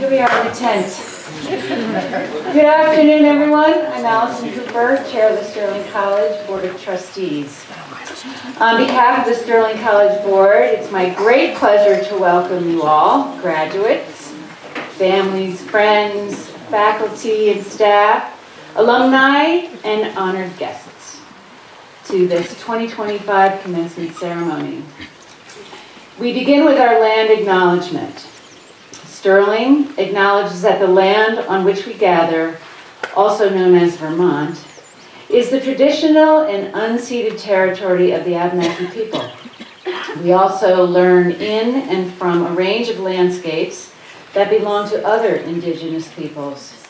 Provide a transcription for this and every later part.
Here we are in the tent. Good afternoon, everyone. I'm Allison Cooper, Chair of the Sterling College Board of Trustees. On behalf of the Sterling College Board, it's my great pleasure to welcome you all, graduates, families, friends, faculty and staff, alumni, and honored guests to this 2025 commencement ceremony. We begin with our land acknowledgement. Sterling acknowledges that the land on which we gather, also known as Vermont, is the traditional and unceded territory of the Abenaki people. We also learn in and from a range of landscapes that belong to other indigenous peoples.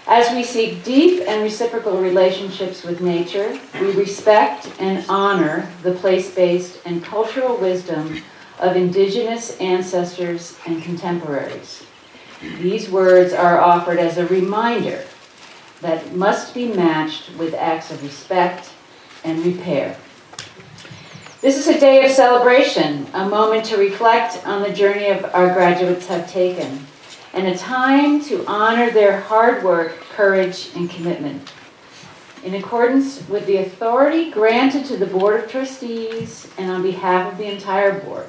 As we seek deep and reciprocal relationships with nature, we respect and honor the place-based and cultural wisdom of indigenous ancestors and contemporaries. These words are offered as a reminder that must be matched with acts of respect and repair. This is a day of celebration, a moment to reflect on the journey of our graduates have taken, and a time to honor their hard work, courage, and commitment. In accordance with the authority granted to the Board of Trustees and on behalf of the entire board,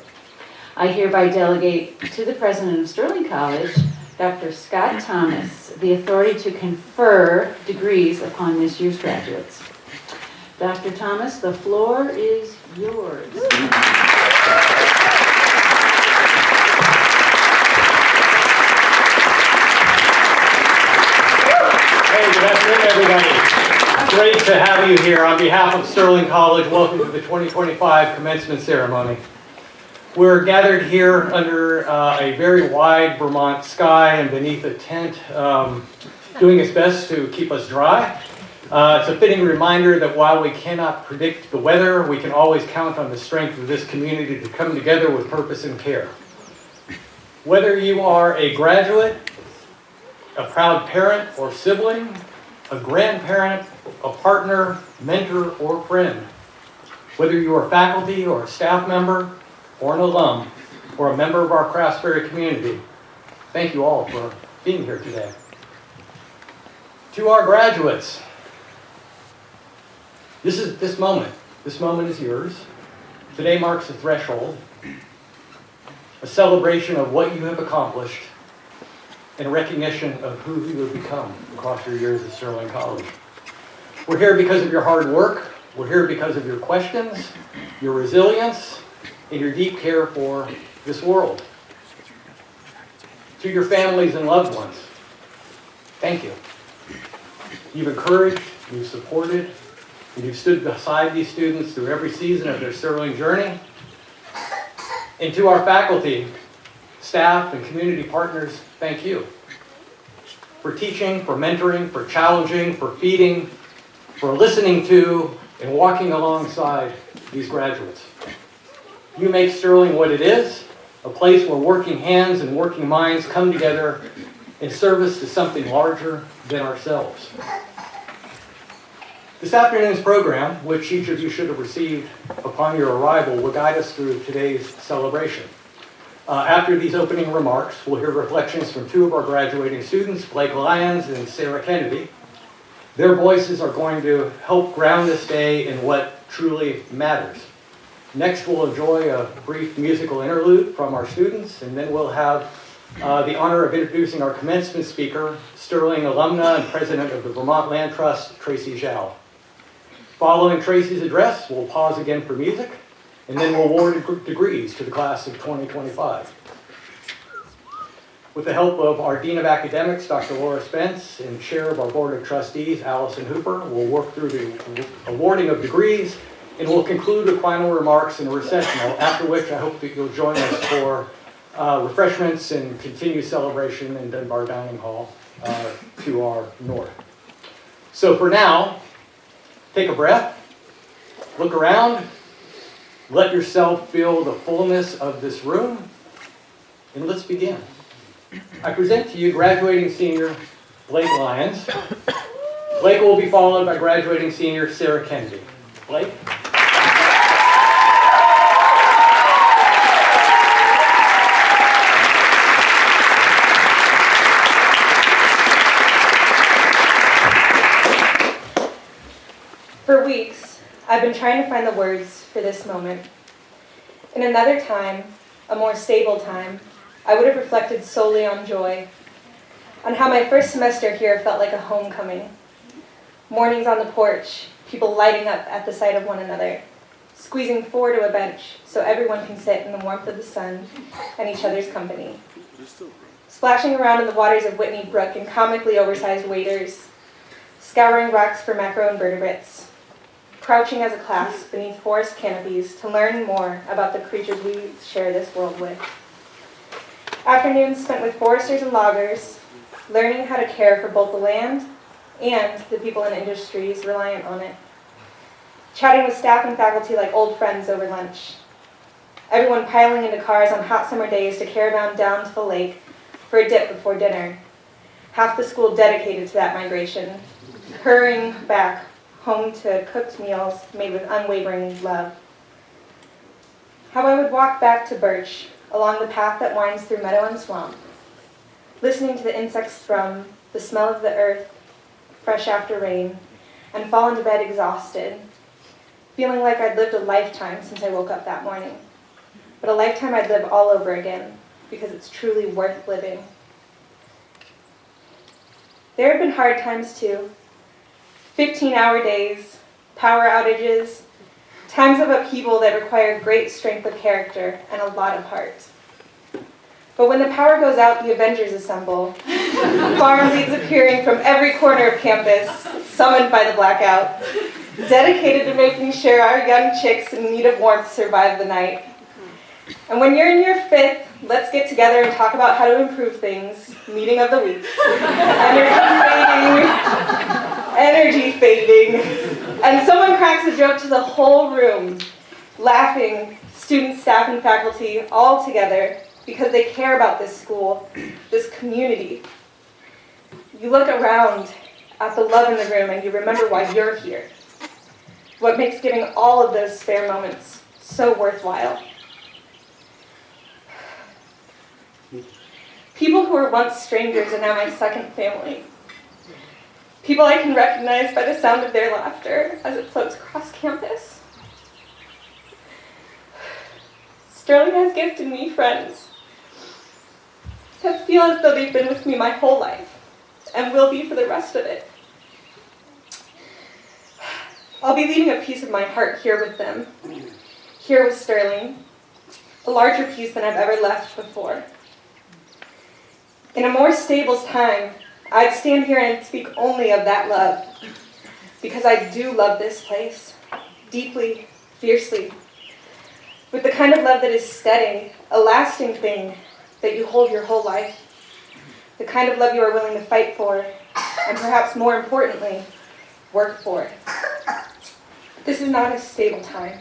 I hereby delegate to the President of Sterling College, Dr. Scott Thomas, the authority to confer degrees upon this year's graduates. Dr. Thomas, the floor is yours. Hey, good afternoon, everybody. Great to have you here. On behalf of Sterling College, welcome to the 2025 commencement ceremony. We're gathered here under a very wide Vermont sky and beneath a tent, doing its best to keep us dry. It's a fitting reminder that while we cannot predict the weather, we can always count on the strength of this community to come together with purpose and care. Whether you are a graduate, a proud parent or sibling, a grandparent, a partner, mentor, or friend, whether you are faculty or a staff member, or an alum, or a member of our Craftsbury community, thank you all for being here today. To our graduates, this moment is yours. Today marks a threshold, a celebration of what you have accomplished, and a recognition of who you have become across your years at Sterling College. We're here because of your hard work. We're here because of your questions, your resilience, and your deep care for this world. To your families and loved ones, thank you. You've encouraged, you've supported, and you've stood beside these students through every season of their Sterling journey. And to our faculty, staff, and community partners, thank you. For teaching, for mentoring, for challenging, for feeding, for listening to, and walking alongside these graduates. You make Sterling what it is, a place where working hands and working minds come together in service to something larger than ourselves. This afternoon's program, which each of you should have received upon your arrival, will guide us through today's celebration. After these opening remarks, we'll hear reflections from two of our graduating students, Blake Lyons and Sarah Kennedy. Their voices are going to help ground this day in what truly matters. Next, we'll enjoy a brief musical interlude from our students, and then we'll have the honor of introducing our commencement speaker, Sterling alumna and president of the Vermont Land Trust, Tracy Zschau. Following Tracy's address, we'll pause again for music, and then we'll award degrees to the class of 2025. With the help of our Dean of Academics, Dr. Laura Spence, and Chair of our Board of Trustees, Allison Hooper, we'll work through the awarding of degrees, and we'll conclude with final remarks and a recessional, after which I hope that you'll join us for refreshments and continued celebration in Dunbar Dining Hall to our north. So for now, take a breath, look around, let yourself feel the fullness of this room, and let's begin. I present to you graduating senior Blake Lyons. Blake will be followed by graduating senior Sarah Kennedy. Blake? I've been trying to find the words for this moment. In another time, a more stable time, I would have reflected solely on joy, on how my first semester here felt like a homecoming. Mornings on the porch, people lighting up at the sight of one another, squeezing forward to a bench so everyone can sit in the warmth of the sun and each other's company. Splashing around in the waters of Whitney Brook in comically oversized waders, scouring rocks for macroinvertebrates, crouching as a class beneath forest canopies to learn more about the creatures we share this world with. Afternoons spent with foresters and loggers, learning how to care for both the land and the people and industries reliant on it. Chatting with staff and faculty like old friends over lunch. Everyone piling into cars on hot summer days to caravan down to the lake for a dip before dinner. Half the school dedicated to that migration, hurrying back home to cooked meals made with unwavering love. How I would walk back to Birch along the path that winds through meadow and swamp, listening to the insects thrum, the smell of the earth, fresh after rain, and fall into bed exhausted, feeling like I'd lived a lifetime since I woke up that morning, but a lifetime I'd live all over again because it's truly worth living. There have been hard times too. 15-hour days, power outages, times of upheaval that require great strength of character and a lot of heart. But when the power goes out, the Avengers assemble, farm leads appearing from every corner of campus, summoned by the blackout, dedicated to making sure our young chicks in need of warmth survive the night. And when you're in your fifth, let's get together and talk about how to improve things, meeting of the week. Energy fading. And someone cracks a joke to the whole room, laughing, students, staff, and faculty all together because they care about this school, this community. You look around at the love in the room and you remember why you're here. What makes giving all of those spare moments so worthwhile. People who were once strangers are now my second family. People I can recognize by the sound of their laughter as it floats across campus. Sterling has gifted me friends that feel as though they've been with me my whole life and will be for the rest of it. I'll be leaving a piece of my heart here with them, here with Sterling, a larger piece than I've ever left before. In a more stable time, I'd stand here and speak only of that love, because I do love this place, deeply, fiercely, with the kind of love that is steady, a lasting thing that you hold your whole life, the kind of love you are willing to fight for, and perhaps more importantly, work for. This is not a stable time,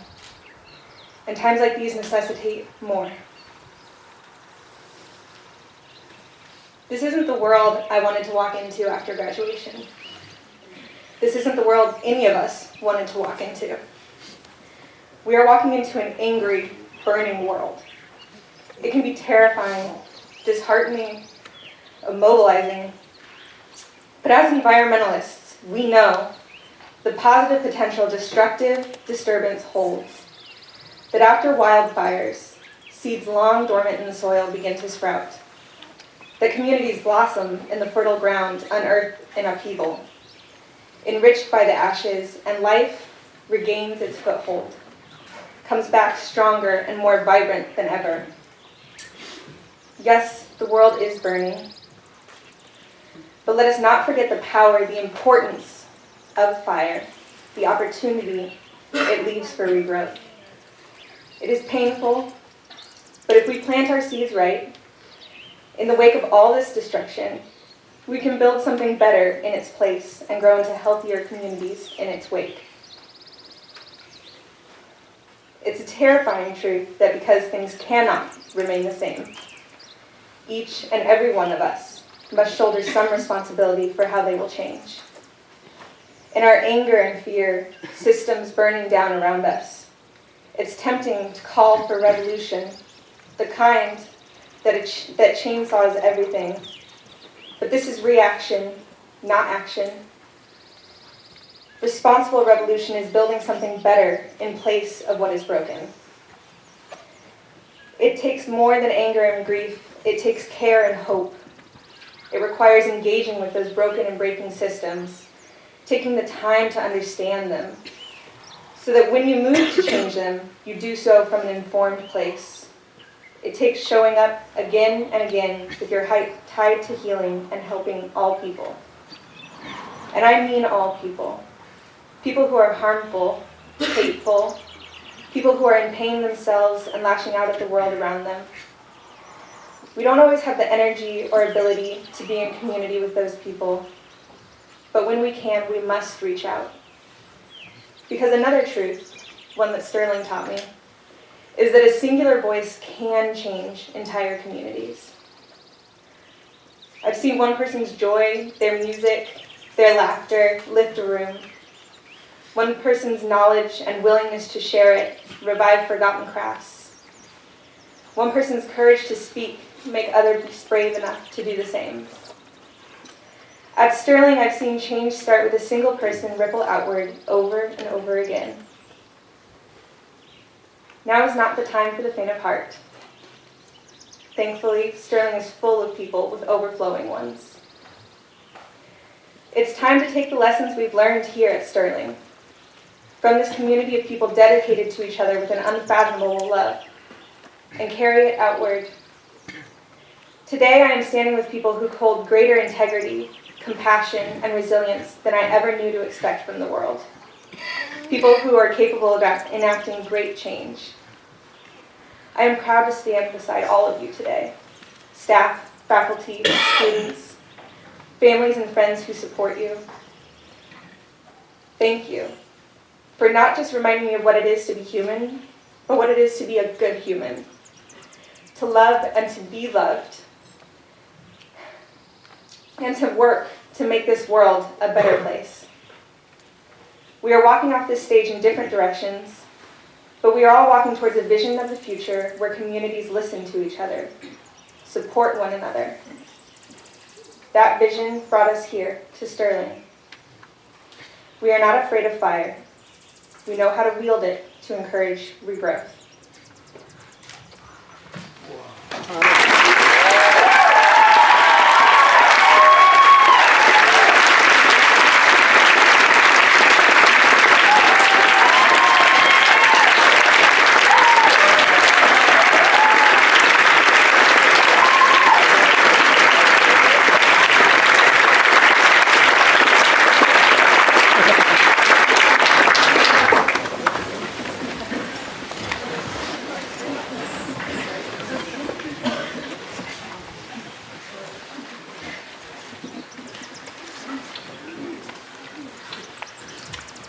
and times like these necessitate more. This isn't the world I wanted to walk into after graduation. This isn't the world any of us wanted to walk into. We are walking into an angry, burning world. It can be terrifying, disheartening, immobilizing. But as environmentalists, we know the positive potential destructive disturbance holds. That after wildfires, seeds long dormant in the soil begin to sprout. That communities blossom in the fertile ground unearthed in upheaval, enriched by the ashes, and life regains its foothold, comes back stronger and more vibrant than ever. Yes, the world is burning, but let us not forget the power, the importance of fire, the opportunity it leaves for regrowth. It is painful, but if we plant our seeds right, in the wake of all this destruction, we can build something better in its place and grow into healthier communities in its wake. It's a terrifying truth that because things cannot remain the same, each and every one of us must shoulder some responsibility for how they will change. In our anger and fear, systems burning down around us, it's tempting to call for revolution, the kind that chainsaws everything. But this is reaction, not action. Responsible revolution is building something better in place of what is broken. It takes more than anger and grief. It takes care and hope. It requires engaging with those broken and breaking systems, taking the time to understand them, so that when you move to change them, you do so from an informed place. It takes showing up again and again with your heart tied to healing and helping all people. And I mean all people. People who are harmful, hateful, people who are in pain themselves and lashing out at the world around them. We don't always have the energy or ability to be in community with those people, but when we can, we must reach out. Because another truth, one that Sterling taught me, is that a singular voice can change entire communities. I've seen one person's joy, their music, their laughter lift a room. One person's knowledge and willingness to share it revive forgotten crafts. One person's courage to speak make others brave enough to do the same. At Sterling, I've seen change start with a single person ripple outward over and over again. Now is not the time for the faint of heart. Thankfully, Sterling is full of people with overflowing ones. It's time to take the lessons we've learned here at Sterling, from this community of people dedicated to each other with an unfathomable love, and carry it outward. Today, I am standing with people who hold greater integrity, compassion, and resilience than I ever knew to expect from the world. People who are capable of enacting great change. I am proud to stand beside all of you today, staff, faculty, students, families and friends who support you. Thank you for not just reminding me of what it is to be human, but what it is to be a good human, to love and to be loved, and to work to make this world a better place. We are walking off this stage in different directions, but we are all walking towards a vision of the future where communities listen to each other, support one another. That vision brought us here to Sterling. We are not afraid of fire. We know how to wield it to encourage regrowth.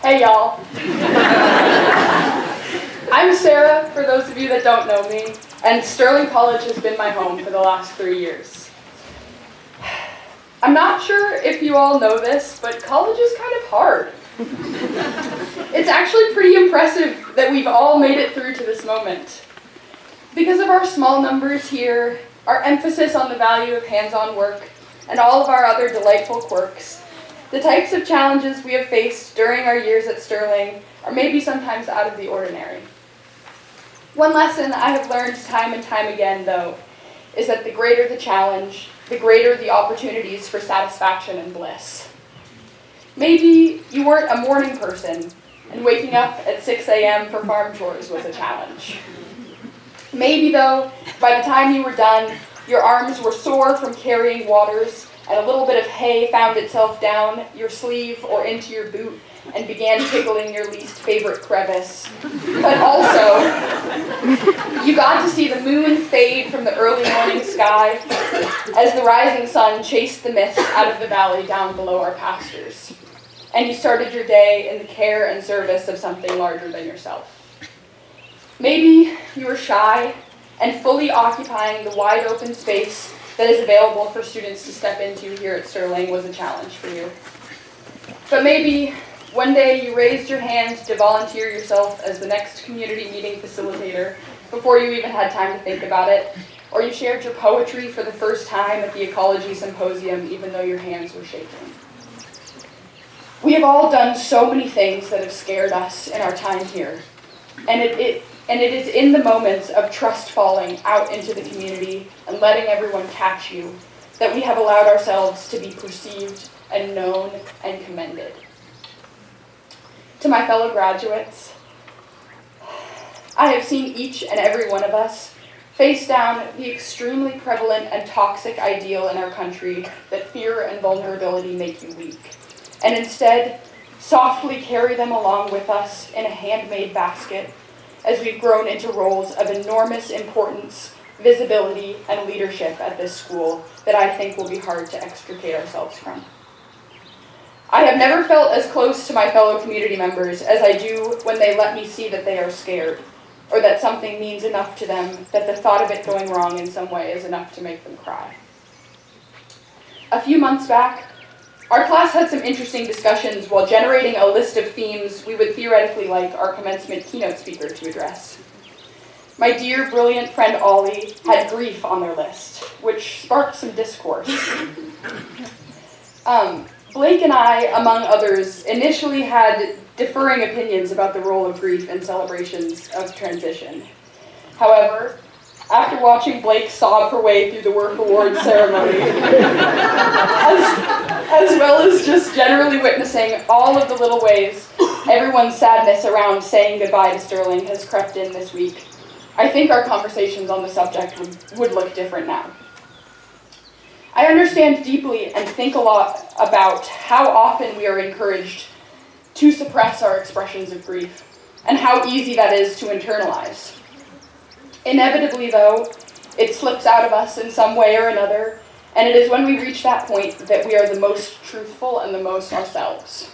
Hey y'all. I'm Sarah, for those of you that don't know me, and Sterling College has been my home for the last 3 years. I'm not sure if you all know this, but college is kind of hard. It's actually pretty impressive that we've all made it through to this moment. Because of our small numbers here, our emphasis on the value of hands-on work, and all of our other delightful quirks, the types of challenges we have faced during our years at Sterling are maybe sometimes out of the ordinary. One lesson I have learned time and time again, though, is that the greater the challenge, the greater the opportunities for satisfaction and bliss. Maybe you weren't a morning person, and waking up at 6 a.m. for farm chores was a challenge. Maybe, though, by the time you were done, your arms were sore from carrying waters, and a little bit of hay found itself down your sleeve or into your boot and began tickling your least favorite crevice. But also, you got to see the moon fade from the early morning sky as the rising sun chased the mist out of the valley down below our pastures. And you started your day in the care and service of something larger than yourself. Maybe you were shy, and fully occupying the wide open space that is available for students to step into here at Sterling was a challenge for you. But maybe one day you raised your hand to volunteer yourself as the next community meeting facilitator before you even had time to think about it, or you shared your poetry for the first time at the Ecology Symposium even though your hands were shaking. We have all done so many things that have scared us in our time here. And it is in the moments of trust falling out into the community and letting everyone catch you that we have allowed ourselves to be perceived and known and commended. To my fellow graduates, I have seen each and every one of us face down the extremely prevalent and toxic ideal in our country that fear and vulnerability make you weak, and instead softly carry them along with us in a handmade basket as we've grown into roles of enormous importance, visibility, and leadership at this school that I think will be hard to extricate ourselves from. I have never felt as close to my fellow community members as I do when they let me see that they are scared, or that something means enough to them that the thought of it going wrong in some way is enough to make them cry. A few months back, our class had some interesting discussions while generating a list of themes we would theoretically like our commencement keynote speaker to address. My dear, brilliant friend Ollie had grief on their list, which sparked some discourse. Blake and I, among others, initially had differing opinions about the role of grief in celebrations of transition. However, after watching Blake sob her way through the work awards ceremony, as well as just generally witnessing all of the little ways everyone's sadness around saying goodbye to Sterling has crept in this week, I think our conversations on the subject would look different now. I understand deeply and think a lot about how often we are encouraged to suppress our expressions of grief, and how easy that is to internalize. Inevitably, though, it slips out of us in some way or another, and it is when we reach that point that we are the most truthful and the most ourselves.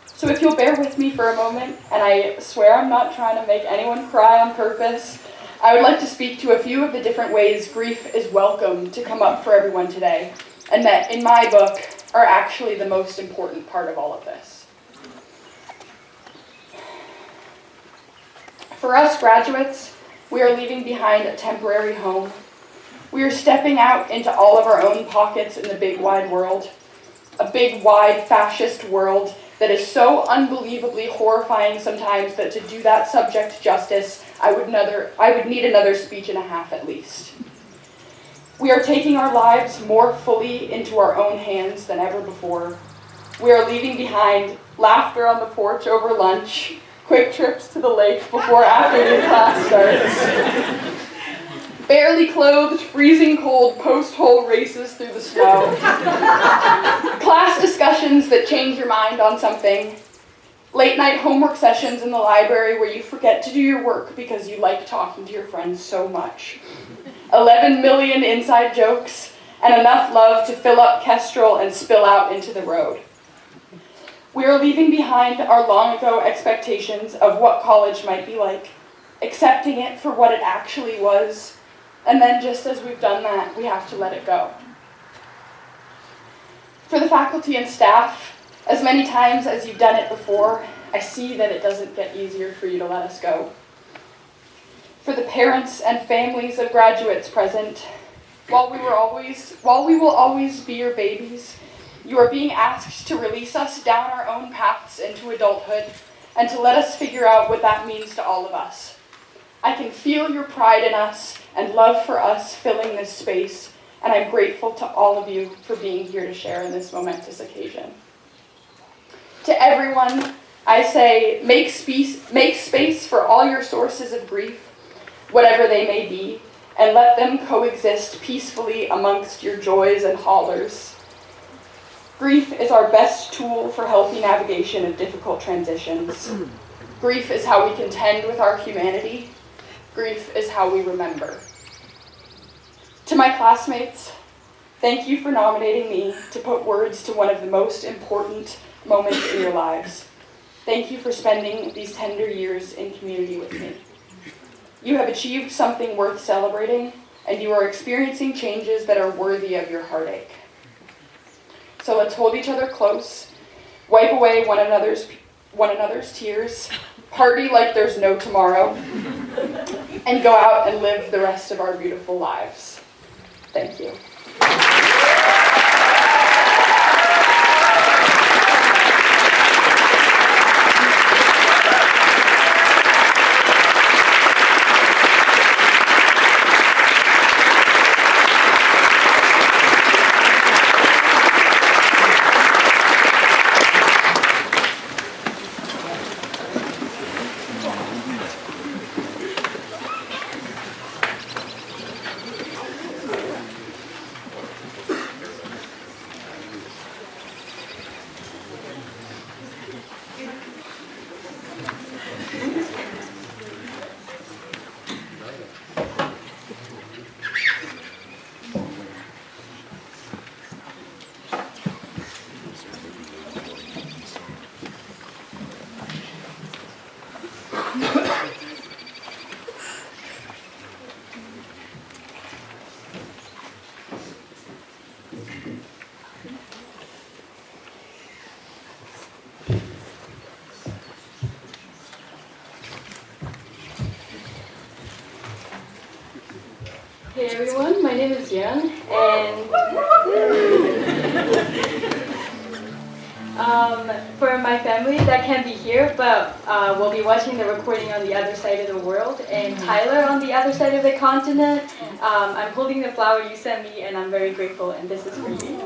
So if you'll bear with me for a moment, and I swear I'm not trying to make anyone cry on purpose, I would like to speak to a few of the different ways grief is welcome to come up for everyone today, and that, in my book, are actually the most important part of all of this. For us graduates, we are leaving behind a temporary home. We are stepping out into all of our own pockets in the big wide world, a big wide fascist world that is so unbelievably horrifying sometimes that to do that subject justice, I would need another speech and a half at least. We are taking our lives more fully into our own hands than ever before. We are leaving behind laughter on the porch over lunch, quick trips to the lake before afternoon class starts, barely clothed, freezing cold post-hole races through the snow, class discussions that change your mind on something, late-night homework sessions in the library where you forget to do your work because you like talking to your friends so much, 11 million inside jokes, and enough love to fill up Kestrel and spill out into the road. We are leaving behind our long-ago expectations of what college might be like, accepting it for what it actually was, and then just as we've done that, we have to let it go. For the faculty and staff, as many times as you've done it before, I see that it doesn't get easier for you to let us go. For the parents and families of graduates present, while we will always be your babies, you are being asked to release us down our own paths into adulthood and to let us figure out what that means to all of us. I can feel your pride in us and love for us filling this space, and I'm grateful to all of you for being here to share in this momentous occasion. To everyone, I say, make space for all your sources of grief, whatever they may be, and let them coexist peacefully amongst your joys and hollers. Grief is our best tool for healthy navigation of difficult transitions. Grief is how we contend with our humanity. Grief is how we remember. To my classmates, thank you for nominating me to put words to one of the most important moments in your lives. Thank you for spending these tender years in community with me. You have achieved something worth celebrating, and you are experiencing changes that are worthy of your heartache. So let's hold each other close, wipe away one another's tears, party like there's no tomorrow, and go out and live the rest of our beautiful lives. Thank you. name is Young, and for my family that can't be here, but we'll be watching the recording on the other side of the world, and Tyler on the other side of the continent, I'm holding the flower you sent me, and I'm very grateful, and this is for you.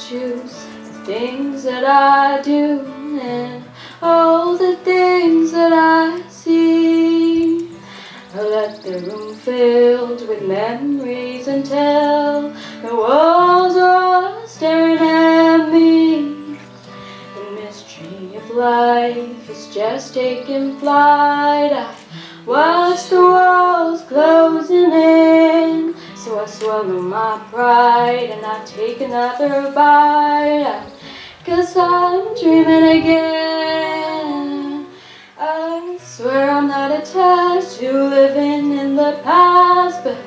Choose the things that I do and all the things that I see. I let the room filled with memories until the walls are staring at me. The mystery of life is just taking flight. I watch the walls closing in. So I swallow my pride and I take another bite. 'Cause I'm dreaming again. I swear I'm not attached to living in the past, but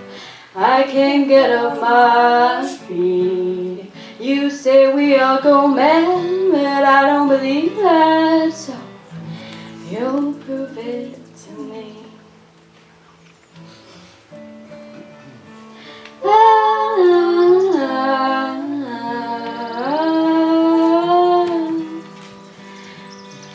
I can't get off my feet. You say we all go mad, but I don't believe that, so you'll prove it to me.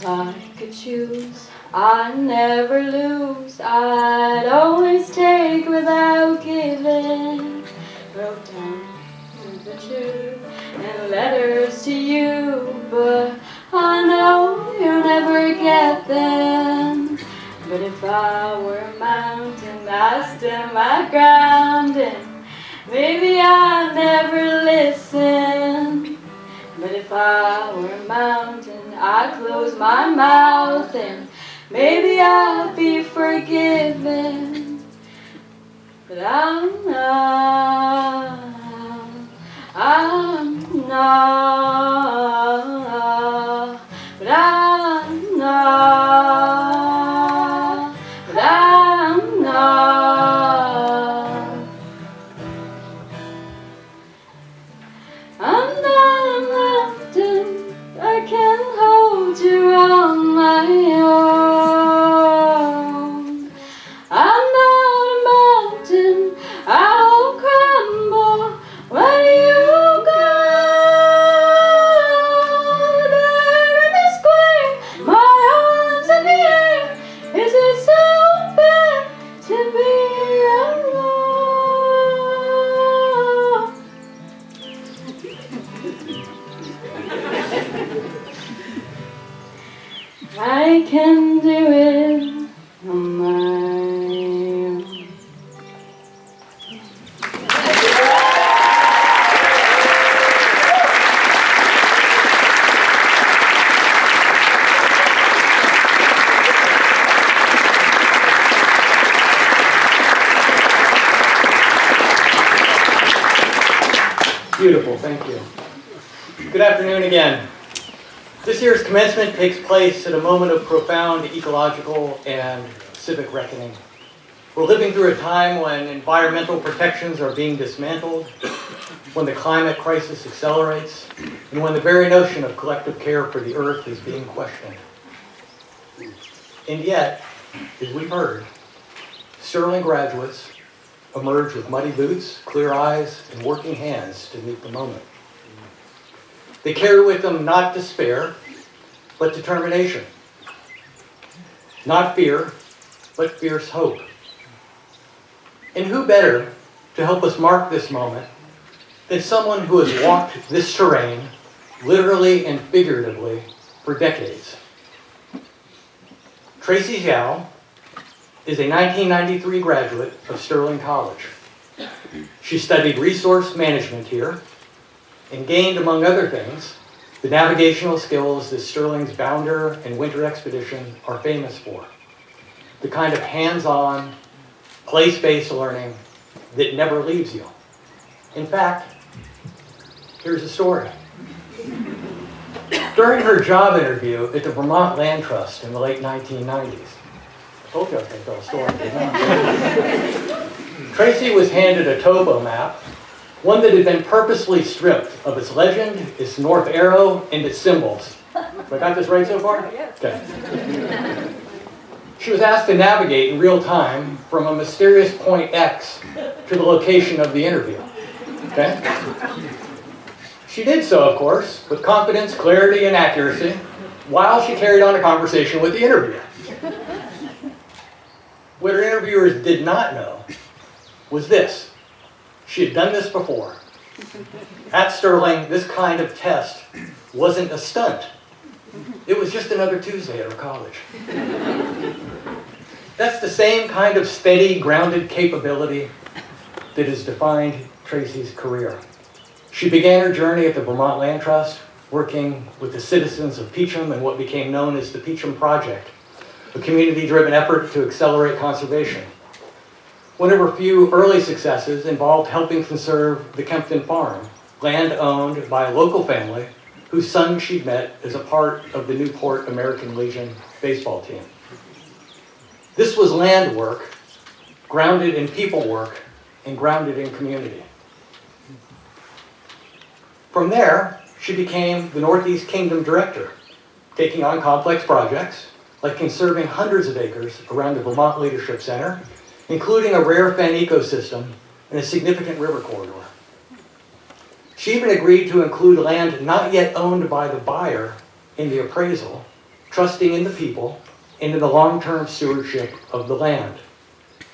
If I could choose, I'd never lose. I'd always take without giving. Wrote down the truth and letters to you, but I know you'll never get them. But if I were a mountain, I'd stand my ground, and maybe I'd never listen. But if I were a mountain, I'd close my mouth, and maybe I'd be forgiven. But I'm not. But I'm not. But I'm not. I'm not a mountain, I can't hold you on my own. I'm not a mountain, I'll crumble when you go. There in the square, my arms in the air, is it so bad to be alone? I can do it on my own. Beautiful, thank you. Good afternoon again. This year's commencement takes place at a moment of profound ecological and civic reckoning. We're living through a time when environmental protections are being dismantled, when the climate crisis accelerates, and when the very notion of collective care for the earth is being questioned. And yet, as we've heard, Sterling graduates emerge with muddy boots, clear eyes, and working hands to meet the moment. They carry with them not despair, but determination. Not fear, but fierce hope. And who better to help us mark this moment than someone who has walked this terrain, literally and figuratively, for decades. Tracy Zschau is a 1993 graduate of Sterling College. She studied resource management here and gained, among other things, the navigational skills that Sterling's Bounder and Winter Expedition are famous for. The kind of hands-on, place-based learning that never leaves you. In fact, here's a story. During her job interview at the Vermont Land Trust in the late 1990s, I told you I was going to tell a story, didn't I? Tracy was handed a topo map, one that had been purposely stripped of its legend, its north arrow, and its symbols. Have I got this right so far? Okay. She was asked to navigate in real time from a mysterious point X to the location of the interview. Okay? She did so, of course, with confidence, clarity, and accuracy, while she carried on a conversation with the interviewer. What her interviewers did not know was this. She had done this before. At Sterling, this kind of test wasn't a stunt. It was just another Tuesday at her college. That's the same kind of steady, grounded capability that has defined Tracy's career. She began her journey at the Vermont Land Trust, working with the citizens of Peacham and what became known as the Peacham Project, a community-driven effort to accelerate conservation. One of her few early successes involved helping conserve the Kempton Farm, land owned by a local family whose son she'd met as a part of the Newport American Legion baseball team. This was land work, grounded in people work, and grounded in community. From there, she became the Northeast Kingdom Director, taking on complex projects like conserving hundreds of acres around the Vermont Leadership Center, including a rare fen ecosystem and a significant river corridor. She even agreed to include land not yet owned by the buyer in the appraisal, trusting in the people and in the long-term stewardship of the land.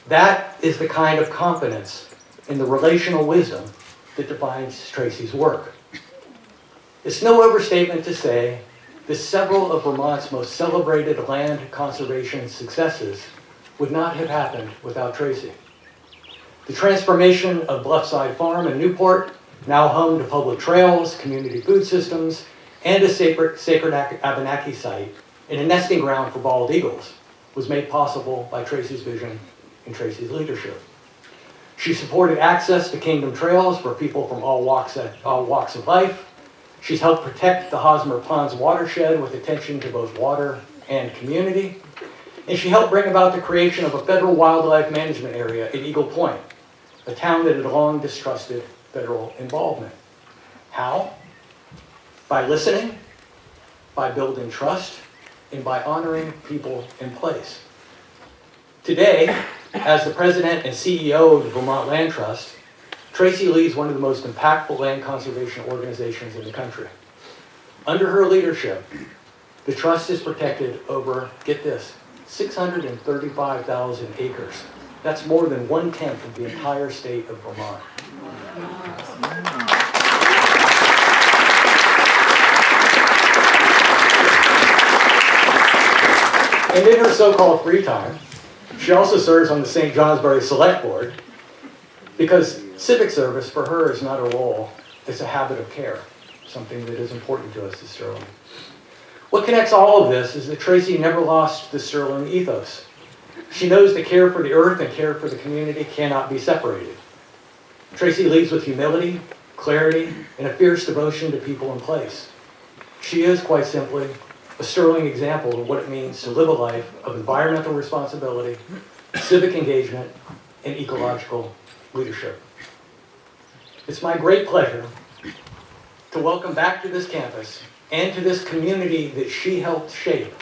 That is the kind of confidence in the relational wisdom that defines Tracy's work. It's no overstatement to say that several of Vermont's most celebrated land conservation successes would not have happened without Tracy. The transformation of Bluffside Farm in Newport, now home to public trails, community food systems, and a sacred Abenaki site, and a nesting ground for bald eagles, was made possible by Tracy's vision and Tracy's leadership. She supported access to Kingdom trails for people from all walks of life. She's helped protect the Hosmer Ponds watershed with attention to both water and community. And she helped bring about the creation of a federal wildlife management area at Eagle Point, a town that had long distrusted federal involvement. How? By listening, by building trust, and by honoring people in place. Today, as the president and CEO of the Vermont Land Trust, Tracy leads one of the most impactful land conservation organizations in the country. Under her leadership, the trust has protected over, get this, 635,000 acres. That's more than 1/10 of the entire state of Vermont. And in her so-called free time, she also serves on the St. Johnsbury Select Board because civic service for her is not a role, it's a habit of care, something that is important to us at Sterling. What connects all of this is that Tracy never lost the Sterling ethos. She knows that care for the earth and care for the community cannot be separated. Tracy leads with humility, clarity, and a fierce devotion to people in place. She is, quite simply, a sterling example of what it means to live a life of environmental responsibility, civic engagement, and ecological leadership. It's my great pleasure to welcome back to this campus and to this community that she helped shape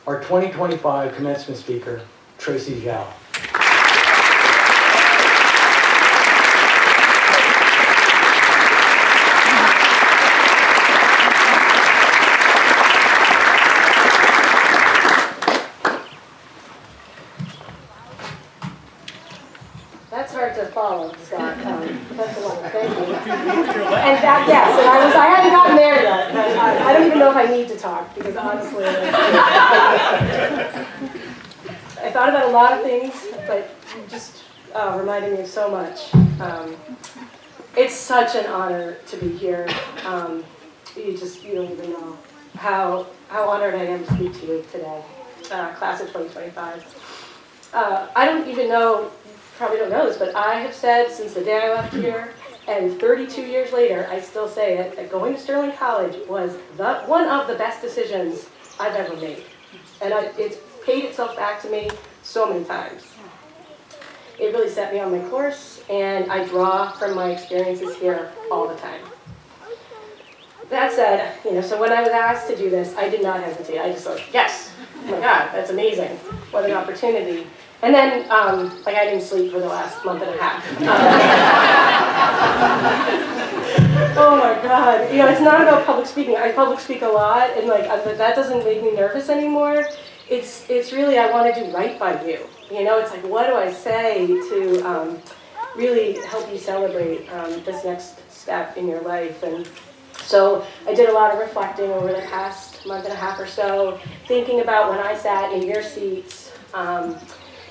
our 2025 commencement speaker, Tracy Zschau. That's hard to follow, Scott. That's a lot. Thank you. And that, yes, and I haven't gotten there yet. I don't even know if I need to talk because honestly, I thought about a lot of things, but you just reminded me of so much. It's such an honor to be here. You don't even know how honored I am to speak to you today, class of 2025. I don't even know. Probably don't know this, but I have said since the day I left here And 32 years later, I still say it, that going to Sterling College was one of the best decisions I've ever made. And it's paid itself back to me so many times. It really set me on my course, and I draw from my experiences here all the time. That said, so when I was asked to do this, I did not hesitate. I just thought, yes, oh my God, that's amazing. What an opportunity. And then, I didn't sleep for the last month and a half. Oh my God. It's not about public speaking. I public speak a lot, and but that doesn't make me nervous anymore. It's really, I want to do right by you. It's like, what do I say to really help you celebrate this next step in your life? And so I did a lot of reflecting over the past month and a half or so, thinking about when I sat in your seats.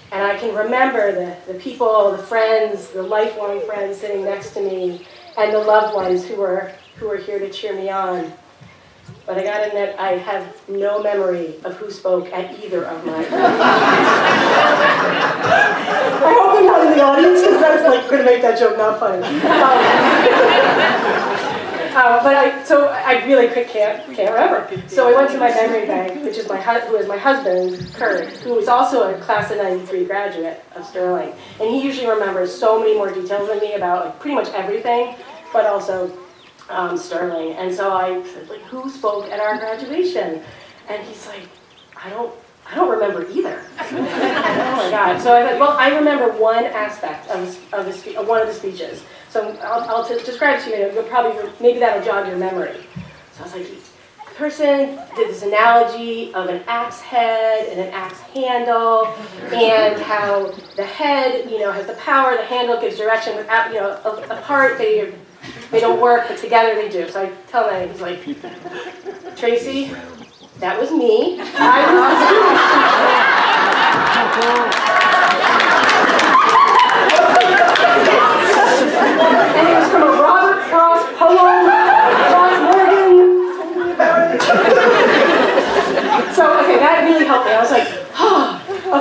And I can remember the people, the friends, the lifelong friends sitting next to me, and the loved ones who were here to cheer me on. But I gotta admit, I have no memory of who spoke at either of my I hope they're not in the audience, because that's going to make that joke not funny. So I really can't remember. So I went to my memory bank, which is who is my husband, Kurt, who is also a class of '93 graduate of Sterling. And he usually remembers so many more details than me about pretty much everything, but also Sterling. And so I said, who spoke at our graduation? And he's like, I don't remember either. Oh my God. So I said, well, I remember one aspect of one of the speeches. So I'll describe it to you. You'll probably, maybe that'll jog your memory. So I was like, the person did this analogy of an axe head and an axe handle, and how the head, has the power, the handle gives direction. Without, apart they don't work, but together they do. So I tell him, he's like, Tracy, that was me. I and it was from a Robert Frost poem, Frost Morgan. So, okay, that really helped me. I was like,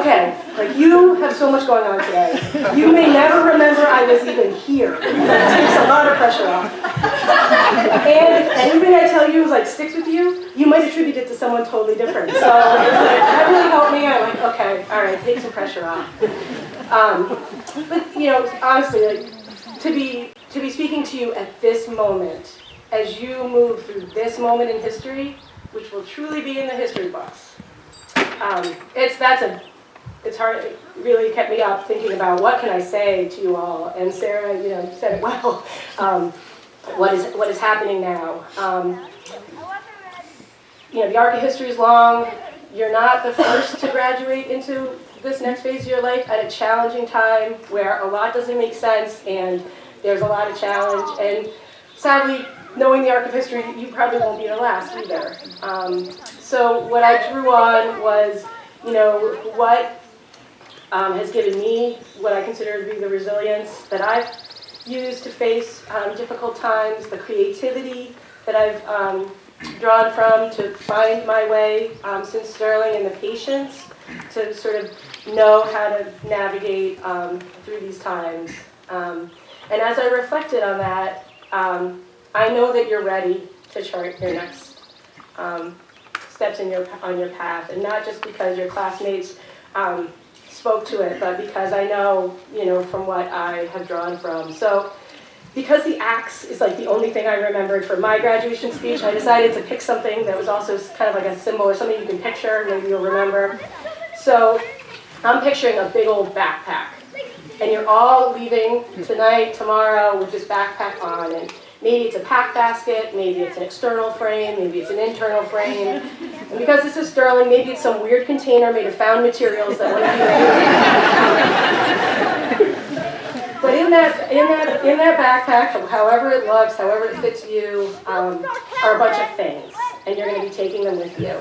okay, you have so much going on today. You may never remember I was even here. That takes a lot of pressure off. And anything I tell you sticks with you, you might attribute it to someone totally different. So that really helped me. I'm like, okay, all right, take some pressure off. But honestly, to be speaking to you at this moment, as you move through this moment in history, which will truly be in the history books, it's hard. It really kept me up thinking about what can I say to you all. And Sarah, you said it well. What is happening now? The arc of history is long. You're not the first to graduate into this next phase of your life at a challenging time where a lot doesn't make sense and there's a lot of challenge. And sadly, knowing the arc of history, you probably won't be the last either. So what I drew on was, what has given me what I consider to be the resilience that I've used to face difficult times, the creativity that I've drawn from to find my way since Sterling, and the patience to sort of know how to navigate through these times. And as I reflected on that, I know that you're ready to chart your next steps on your path, and not just because your classmates spoke to it, but because I know, from what I have drawn from. So because the axe is the only thing I remembered from my graduation speech, I decided to pick something that was also kind of a symbol or something you can picture, maybe you'll remember. So I'm picturing a big old backpack, and you're all leaving tonight, tomorrow with this backpack on, and maybe it's a pack basket, maybe it's an external frame, maybe it's an internal frame. And because this is Sterling, maybe it's some weird container made of found materials that one of you But in that backpack, however it looks, however it fits you, are a bunch of things, and you're going to be taking them with you.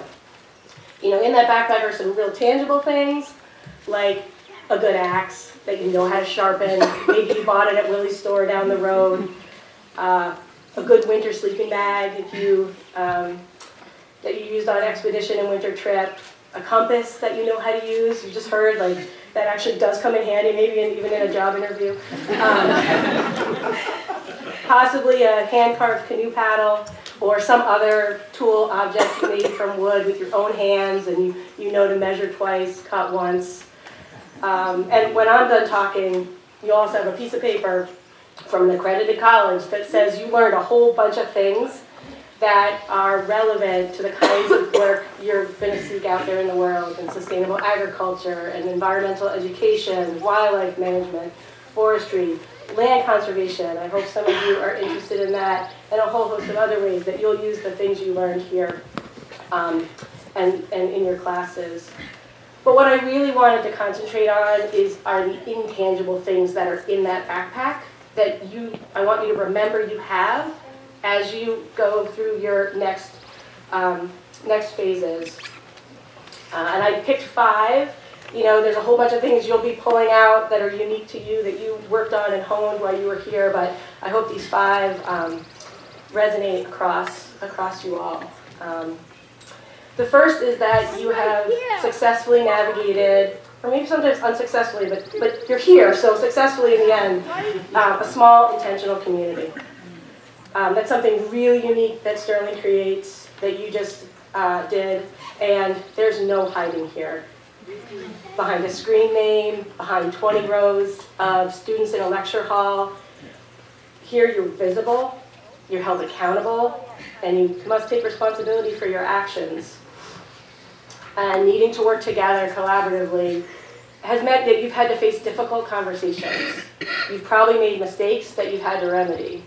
In that backpack are some real tangible things, like a good axe that you know how to sharpen. Maybe you bought it at Willie's store down the road. A good winter sleeping bag that you used on expedition and winter trip. A compass that you know how to use. You just heard that actually does come in handy, maybe even in a job interview. possibly a hand-carved canoe paddle or some other tool object made from wood with your own hands, and you know to measure twice, cut once. And when I'm done talking, you also have a piece of paper from an accredited college that says you learned a whole bunch of things that are relevant to the kinds of work you're going to seek out there in the world, in sustainable agriculture and environmental education, wildlife management, forestry, land conservation. I hope some of you are interested in that, and a whole host of other ways that you'll use the things you learned here and in your classes. But what I really wanted to concentrate on are the intangible things that are in that backpack that I want you to remember you have as you go through your next phases. And I picked 5. There's a whole bunch of things you'll be pulling out that are unique to you that you worked on and honed while you were here, but I hope these 5 resonate across you all. The first is that you have successfully navigated, or maybe sometimes unsuccessfully, but you're here, so successfully in the end, a small intentional community. That's something really unique that Sterling creates, that you just did, and there's no hiding here. Behind a screen name, behind 20 rows of students in a lecture hall, here you're visible, you're held accountable, and you must take responsibility for your actions. And needing to work together collaboratively has meant that you've had to face difficult conversations. You've probably made mistakes that you've had to remedy.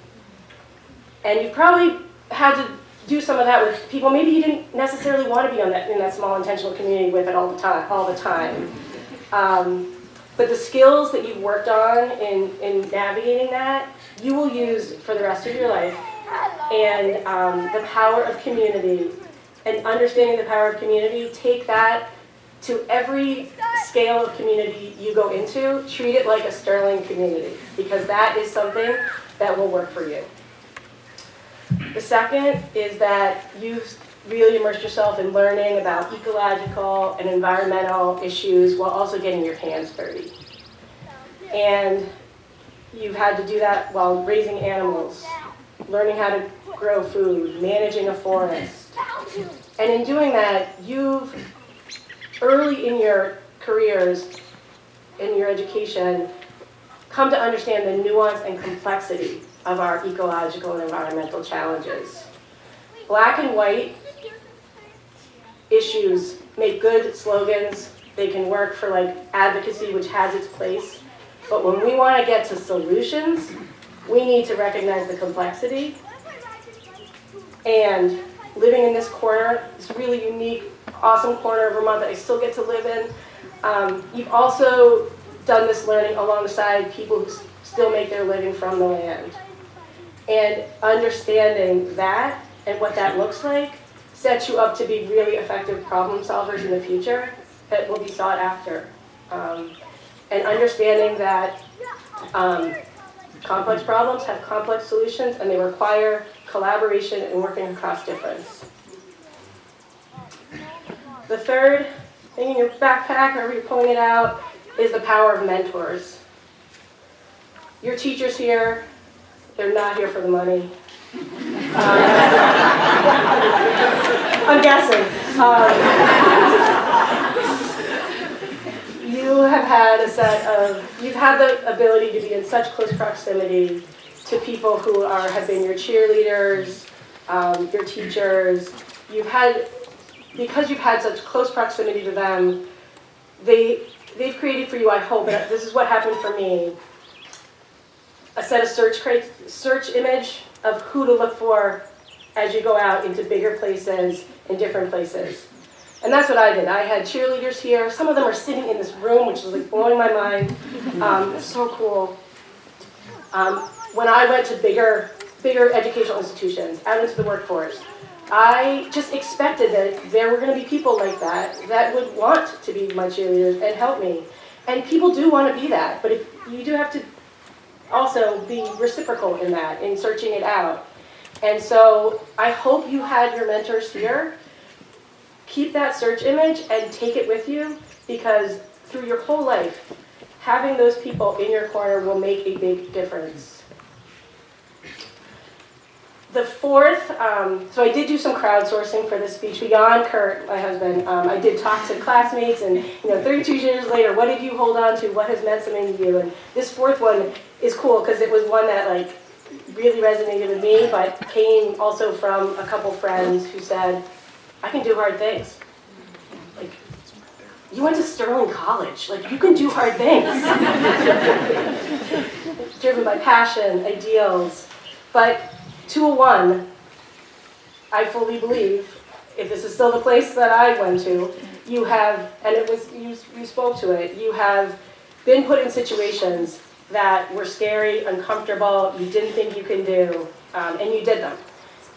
And you've probably had to do some of that with people maybe you didn't necessarily want to be in that small intentional community with it all the time. But the skills that you've worked on in navigating that, you will use for the rest of your life. And the power of community and understanding the power of community, take that to every scale of community you go into. Treat it like a Sterling community, because that is something that will work for you. The second is that you've really immersed yourself in learning about ecological and environmental issues while also getting your hands dirty. And you've had to do that while raising animals, learning how to grow food, managing a forest. And in doing that, you've, early in your careers, in your education, come to understand the nuance and complexity of our ecological and environmental challenges. Black and white issues make good slogans. They can work for advocacy, which has its place. But when we want to get to solutions, we need to recognize the complexity. And living in this corner, this really unique, awesome corner of Vermont that I still get to live in, you've also done this learning alongside people who still make their living from the land. And understanding that and what that looks like sets you up to be really effective problem solvers in the future that will be sought after. And understanding that complex problems have complex solutions and they require collaboration and working across difference. The third thing in your backpack, however you're pulling it out, is the power of mentors. Your teachers here, they're not here for the money. I'm guessing. You have had you've had the ability to be in such close proximity to people who have been your cheerleaders, your teachers. Because you've had such close proximity to them, they've created for you, I hope, and this is what happened for me, a set of search image of who to look for as you go out into bigger places and different places. And that's what I did. I had cheerleaders here. Some of them are sitting in this room, which is blowing my mind. It's so cool. When I went to bigger educational institutions, out into the workforce, I just expected that there were going to be people like that would want to be my cheerleaders and help me. And people do want to be that, but you do have to also be reciprocal in that, in searching it out. And so I hope you had your mentors here. Keep that search image and take it with you, because through your whole life, having those people in your corner will make a big difference. the fourth, so I did do some crowdsourcing for this speech beyond Kurt, my husband. I did talk to classmates and, 32 years later, what did you hold on to? What has meant something to you? And this fourth one is cool because it was one that like really resonated with me, but came also from a couple friends who said, I can do hard things. Like, you went to Sterling College, like you can do hard things. Driven by passion, ideals. But 201, I fully believe, if this is still the place that I went to, you have, and it was, you spoke to it, you have been put in situations that were scary, uncomfortable, you didn't think you can do, and you did them.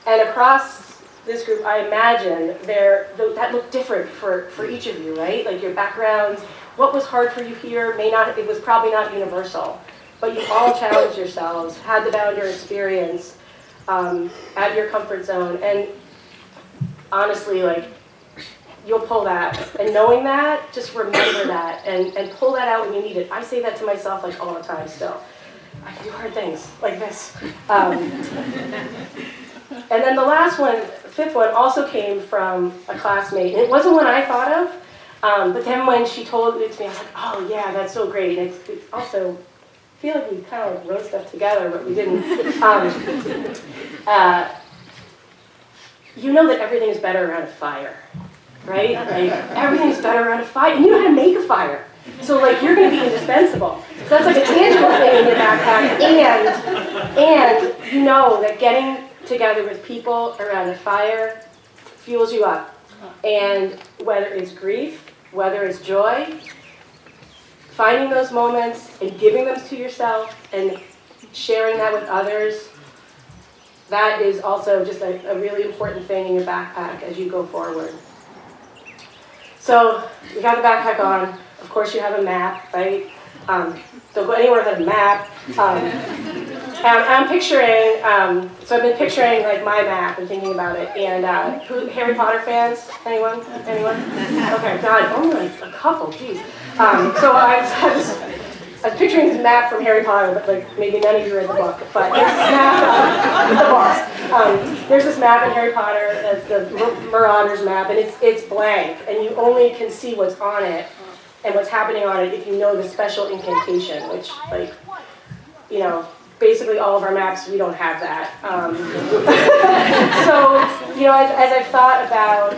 And across this group, I imagine that looked different for each of you, right? Like your backgrounds, what was hard for you here it was probably not universal, but you all challenged yourselves, had the boundary experience at your comfort zone, and honestly, like, you'll pull that, and knowing that, just remember that, and pull that out when you need it. I say that to myself like all the time still. I can do hard things like this. And then the last one, fifth one, also came from a classmate. And it wasn't one I thought of, but then when she told it to me, I was like, oh yeah, that's so great. And it's also, I feel like we kind of like wrote stuff together, but we didn't. You know that everything is better around a fire, right? Like, everything's better around a fire, and you know how to make a fire. So like, you're gonna be indispensable. So that's like a tangible thing in your backpack, and you know that getting together with people around a fire fuels you up. And whether it's grief, whether it's joy, finding those moments and giving them to yourself and sharing that with others, that is also just a really important thing in your backpack as you go forward. So you got the backpack on. Of course, you have a map, right? Don't go anywhere without a map. And I'm picturing, so I've been picturing like my map and thinking about it. And Harry Potter fans? Anyone? Okay, God, only like a couple, geez. So I was picturing this map from Harry Potter, but like maybe none of you read the book. But there's this map, there's this map in Harry Potter, that's the Marauders map, and it's blank, and you only can see what's on it and what's happening on it if you know the special incantation, which, like, basically all of our maps, we don't have that. So, as I've thought about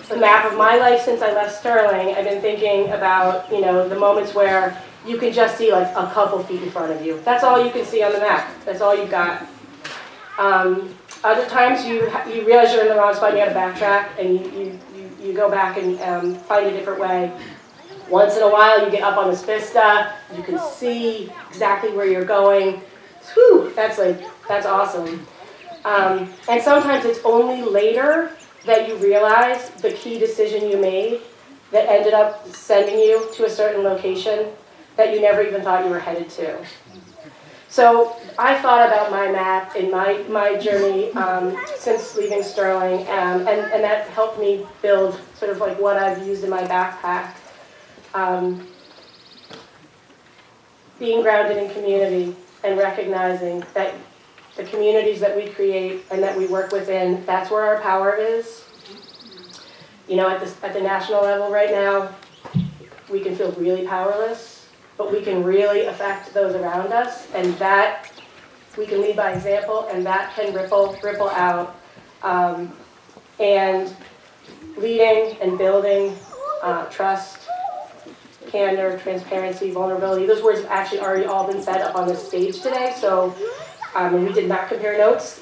the map of my life since I left Sterling, I've been thinking about, the moments where you can just see like a couple feet in front of you. That's all you can see on the map. That's all you've got. Other times you realize you're in the wrong spot and you gotta backtrack, and you go back and find a different way. Once in a while you get up on this vista, you can see exactly where you're going. Whew, that's awesome. And sometimes it's only later that you realize the key decision you made that ended up sending you to a certain location that you never even thought you were headed to. So I thought about my map in my journey since leaving Sterling, and that helped me build sort of like what I've used in my backpack. Being grounded in community and recognizing that the communities that we create and that we work within, that's where our power is. At the national level right now, we can feel really powerless, but we can really affect those around us, and that we can lead by example, and that can ripple out. And leading and building trust, candor, transparency, vulnerability. Those words have actually already all been said up on this stage today, so and we did not compare notes,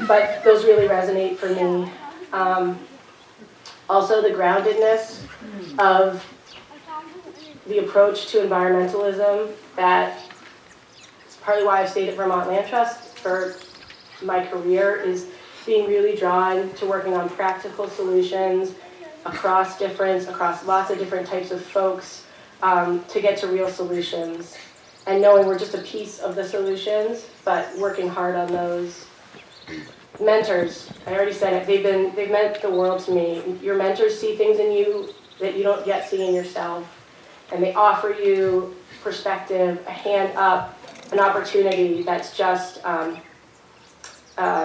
but those really resonate for me. Also the groundedness of the approach to environmentalism, that is partly why I've stayed at Vermont Land Trust for my career, is being really drawn to working on practical solutions across lots of different types of folks to get to real solutions, and knowing we're just a piece of the solutions, but working hard on those. Mentors, I already said it, they've meant the world to me. Your mentors see things in you that you don't yet see in yourself, and they offer you perspective, a hand up, an opportunity that's just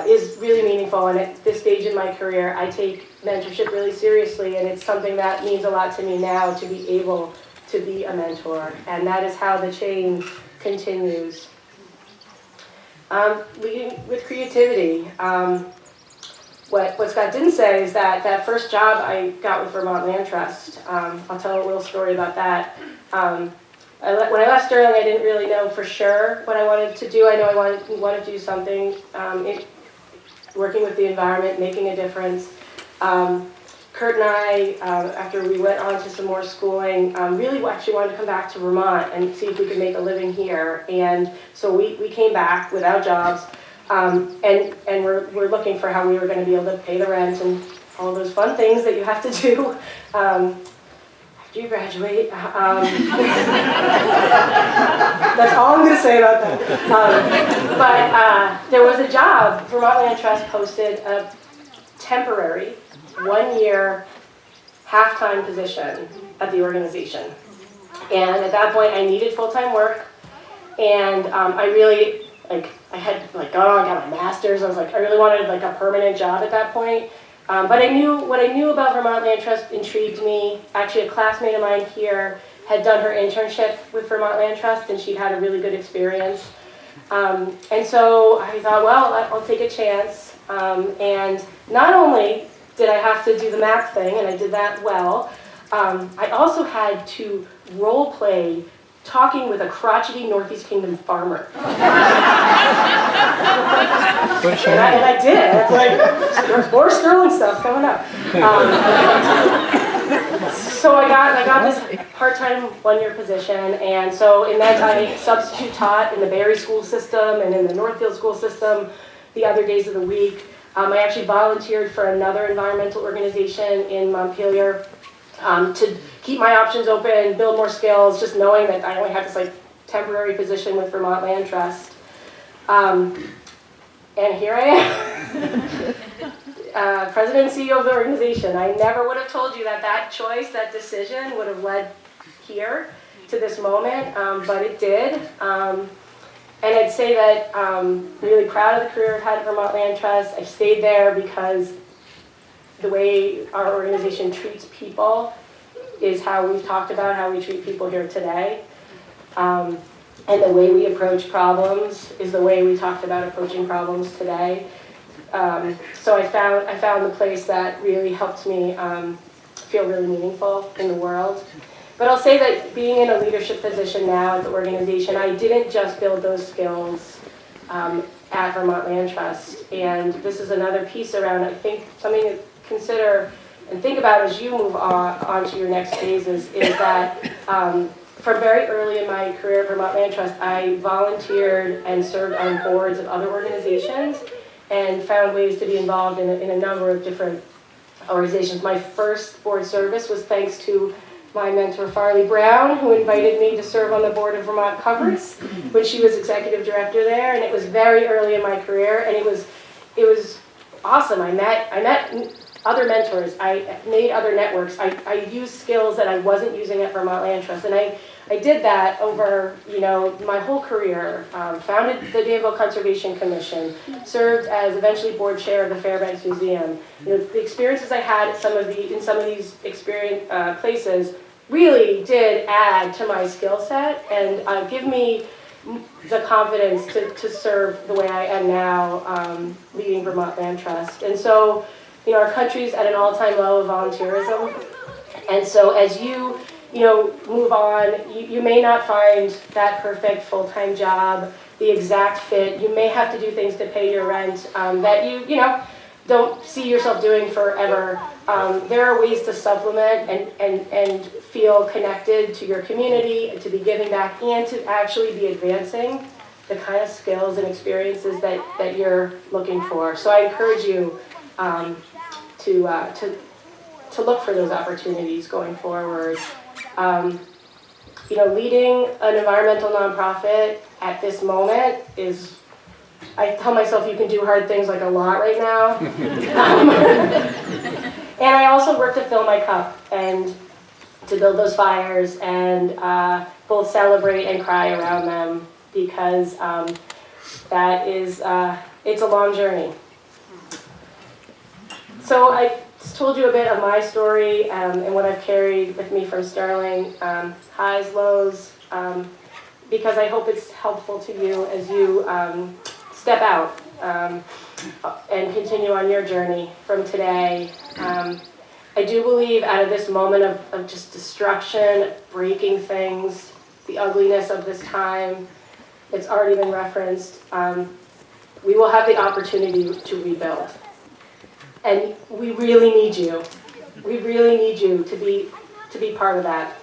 is really meaningful. And at this stage in my career, I take mentorship really seriously, and it's something that means a lot to me now to be able to be a mentor. And that is how the chain continues. Leading with creativity. What Scott didn't say is that first job I got with Vermont Land Trust, I'll tell a little story about that. When I left Sterling, I didn't really know for sure what I wanted to do. I know I wanted to do something working with the environment, making a difference. Kurt and I, after we went on to some more schooling, really actually wanted to come back to Vermont and see if we could make a living here. And so we came back without jobs, and we're looking for how we were going to be able to pay the rent and all those fun things that you have to do after you graduate. That's all I'm going to say about that. But there was a job. Vermont Land Trust posted a temporary 1-year half-time position at the organization. And at that point, I needed full-time work. And I really, I had gone on, got my master's. I was I really wanted a permanent job at that point. But what I knew about Vermont Land Trust intrigued me. Actually, a classmate of mine here had done her internship with Vermont Land Trust, and she'd had a really good experience. And so I thought, well, I'll take a chance. And not only did I have to do the map thing, and I did that well, I also had to role play talking with a crotchety Northeast Kingdom farmer. And I did. It's there's more Sterling stuff coming up. So I got this part-time 1-year position, and so it meant I substitute taught in the Barry school system and in the Northfield school system the other days of the week. I actually volunteered for another environmental organization in Montpelier to keep my options open, build more skills, just knowing that I only had this temporary position with Vermont Land Trust. And here I am, President and CEO of the organization. I never would have told you that choice, that decision would have led here to this moment, but it did. And I'd say that I'm really proud of the career I've had at Vermont Land Trust. I stayed there because the way our organization treats people is how we've talked about how we treat people here today. And the way we approach problems is the way we talked about approaching problems today. So I found the place that really helped me feel really meaningful in the world. But I'll say that being in a leadership position now at the organization, I didn't just build those skills at Vermont Land Trust. And this is another piece around, I think, something to consider and think about as you move on to your next phases, is that from very early in my career at Vermont Land Trust, I volunteered and served on boards of other organizations and found ways to be involved in a number of different organizations. My first board service was thanks to my mentor, Farley Brown, who invited me to serve on the board of Vermont Covers when she was executive director there, and it was very early in my career, and it was awesome. I met other mentors, I made other networks, I used skills that I wasn't using at Vermont Land Trust, and I did that over my whole career. Founded the Danville Conservation Commission, served as eventually board chair of the Fairbanks Museum. The experiences I had in some of these places really did add to my skill set and give me the confidence to serve the way I am now, leading Vermont Land Trust. And so, our country's at an all-time low of volunteerism, and so as you move on, you may not find that perfect full-time job, the exact fit. You may have to do things to pay your rent that you don't see yourself doing forever. There are ways to supplement and feel connected to your community, to be giving back, and to actually be advancing the kind of skills and experiences that you're looking for. So I encourage you to look for those opportunities going forward. Leading an environmental nonprofit at this moment is, I tell myself you can do hard things a lot right now. And I also work to fill my cup and to build those fires and both celebrate and cry around them, because that is, it's a long journey. So I just told you a bit of my story and what I've carried with me from Sterling, highs, lows, because I hope it's helpful to you as you step out and continue on your journey from today. I do believe out of this moment of just destruction, breaking things, the ugliness of this time, it's already been referenced, we will have the opportunity to rebuild. And we really need you. We really need you to be part of that.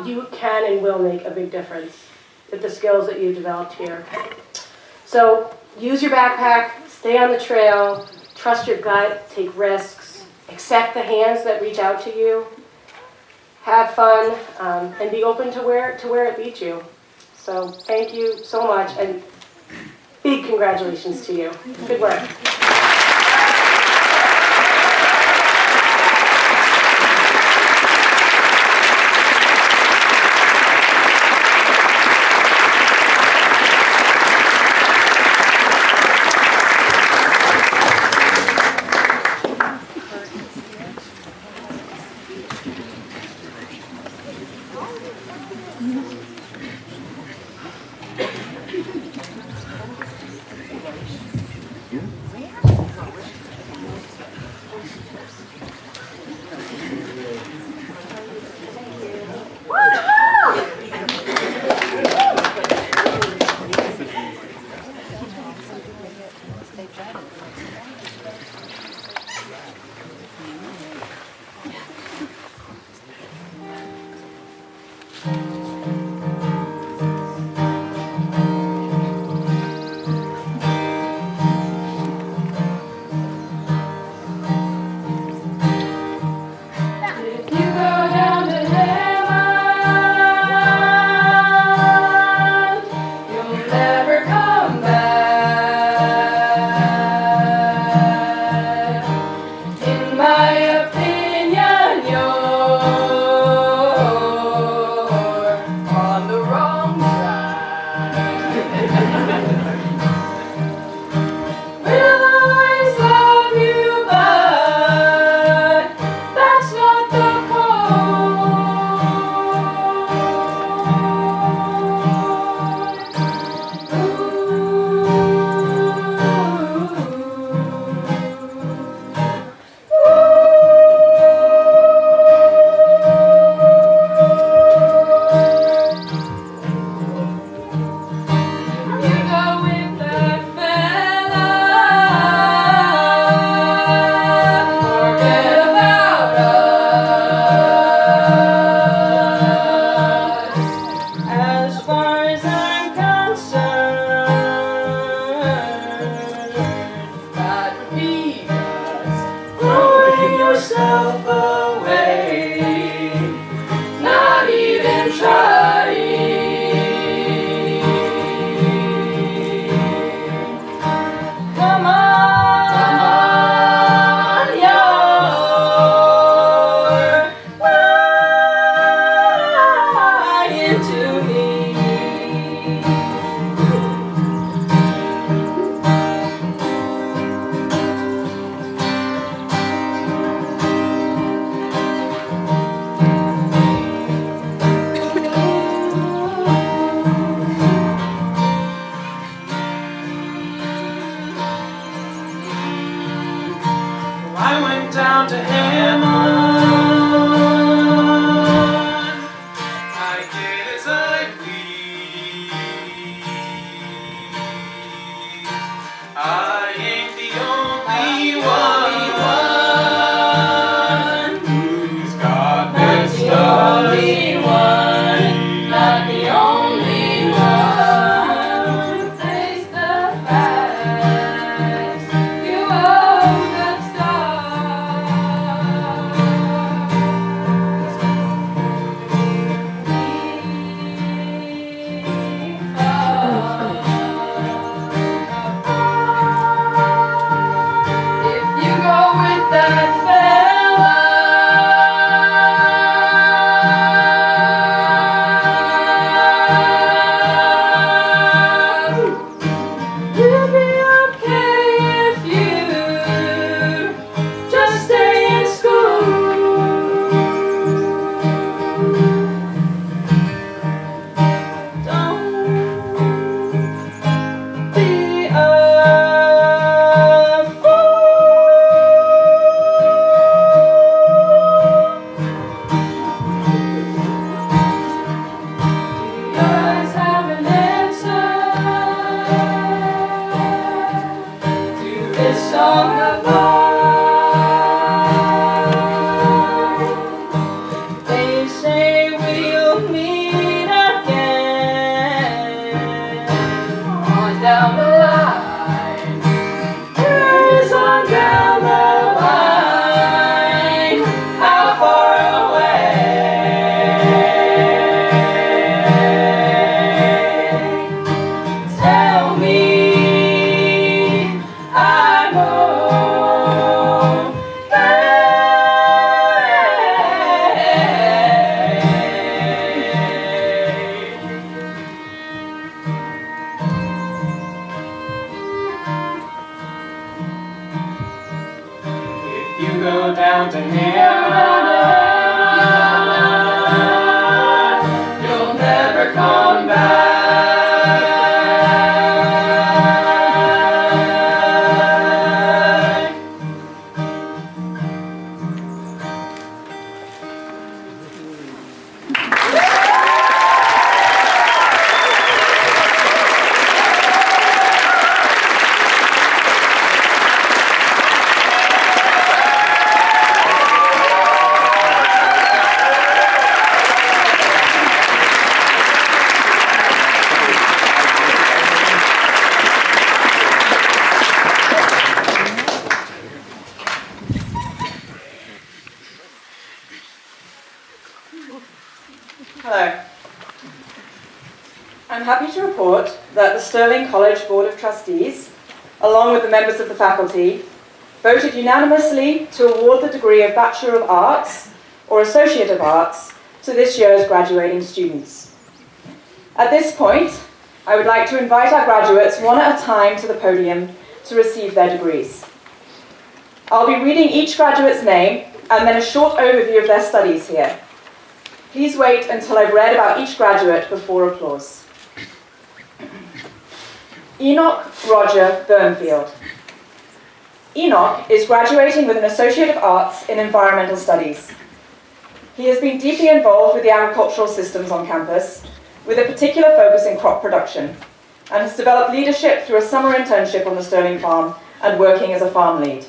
You can and will make a big difference with the skills that you've developed here. So use your backpack, stay on the trail, trust your gut, take risks, accept the hands that reach out to you, have fun, and be open to where it leads you. So thank you so much, and big congratulations to you. Good work. In my opinion, you're Hello. I'm happy to report that the Sterling College Board of Trustees, along with the members of the faculty, voted unanimously to award the degree of Bachelor of Arts or Associate of Arts to this year's graduating students. At this point, I would like to invite our graduates one at a time to the podium to receive their degrees. I'll be reading each graduate's name and then a short overview of their studies here. Please wait until I've read about each graduate before applause. Enoch Roger Burnfield. Enoch is graduating with an Associate of Arts in Environmental Studies. He has been deeply involved with the agricultural systems on campus, with a particular focus in crop production, and has developed leadership through a summer internship on the Sterling farm and working as a farm lead.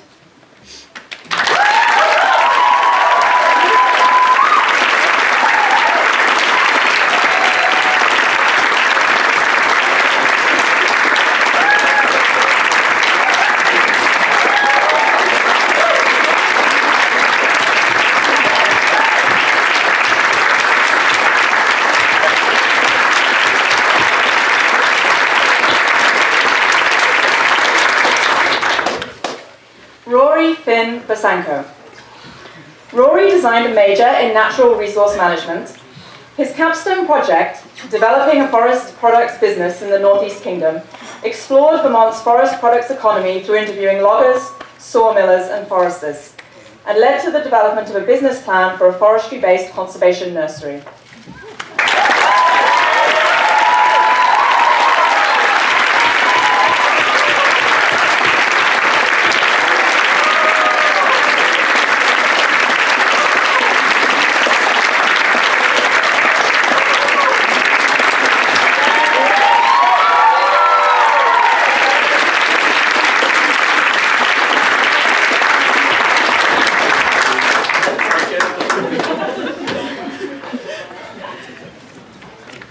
Finn Basanko. Rory designed a major in natural resource management. His capstone project, developing a forest products business in the Northeast Kingdom, explored Vermont's forest products economy through interviewing loggers, sawmillers, and foresters, and led to the development of a business plan for a forestry-based conservation nursery.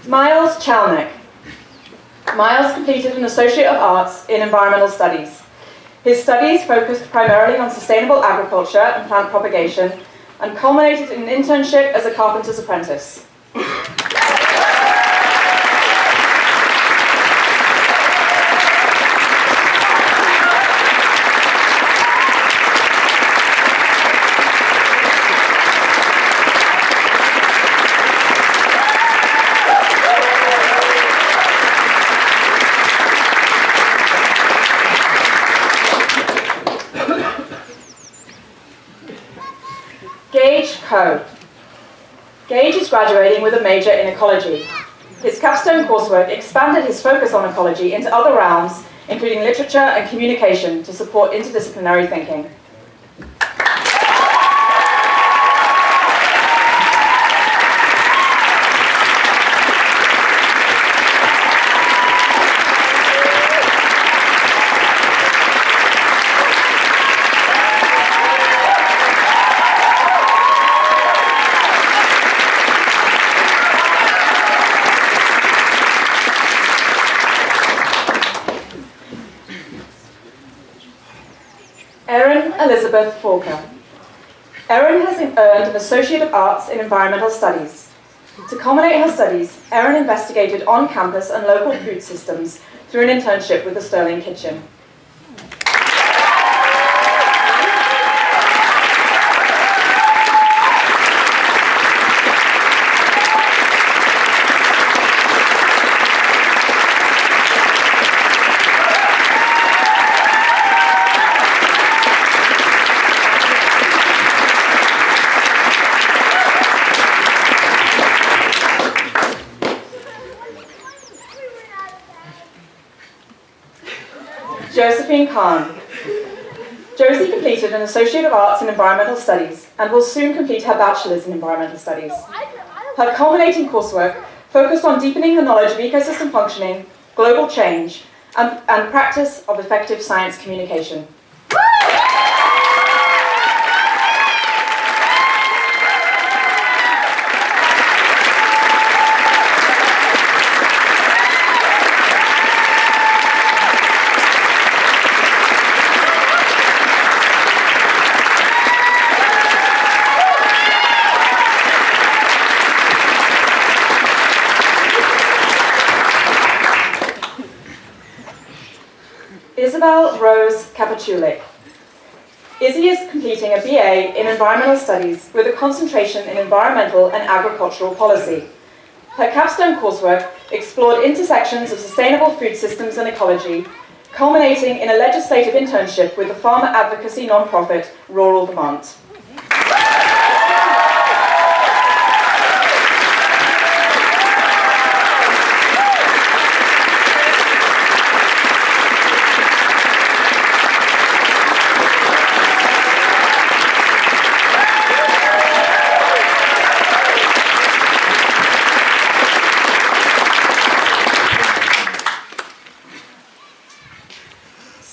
Miles Chalnick. Miles completed an Associate of Arts in Environmental Studies. His studies focused primarily on sustainable agriculture and plant propagation and culminated in an internship as a carpenter's apprentice. Gage is graduating with a major in ecology. His capstone coursework expanded his focus on ecology into other realms, including literature and communication, to support interdisciplinary thinking. Elizabeth Falker. Erin has earned an Associate of Arts in Environmental Studies. To culminate her studies, Erin investigated on-campus and local food systems through an internship with the Sterling Kitchen. Josephine Kahn. Josie completed an Associate of Arts in Environmental Studies and will soon complete her Bachelor's in Environmental Studies. Her culminating coursework focused on deepening her knowledge of ecosystem functioning, global change, and practice of effective science communication. Isabel Rose Kapachulik. Izzy is completing a BA in Environmental Studies with a concentration in Environmental and Agricultural Policy. Her capstone coursework explored intersections of sustainable food systems and ecology, culminating in a legislative internship with the farmer advocacy nonprofit Rural Vermont.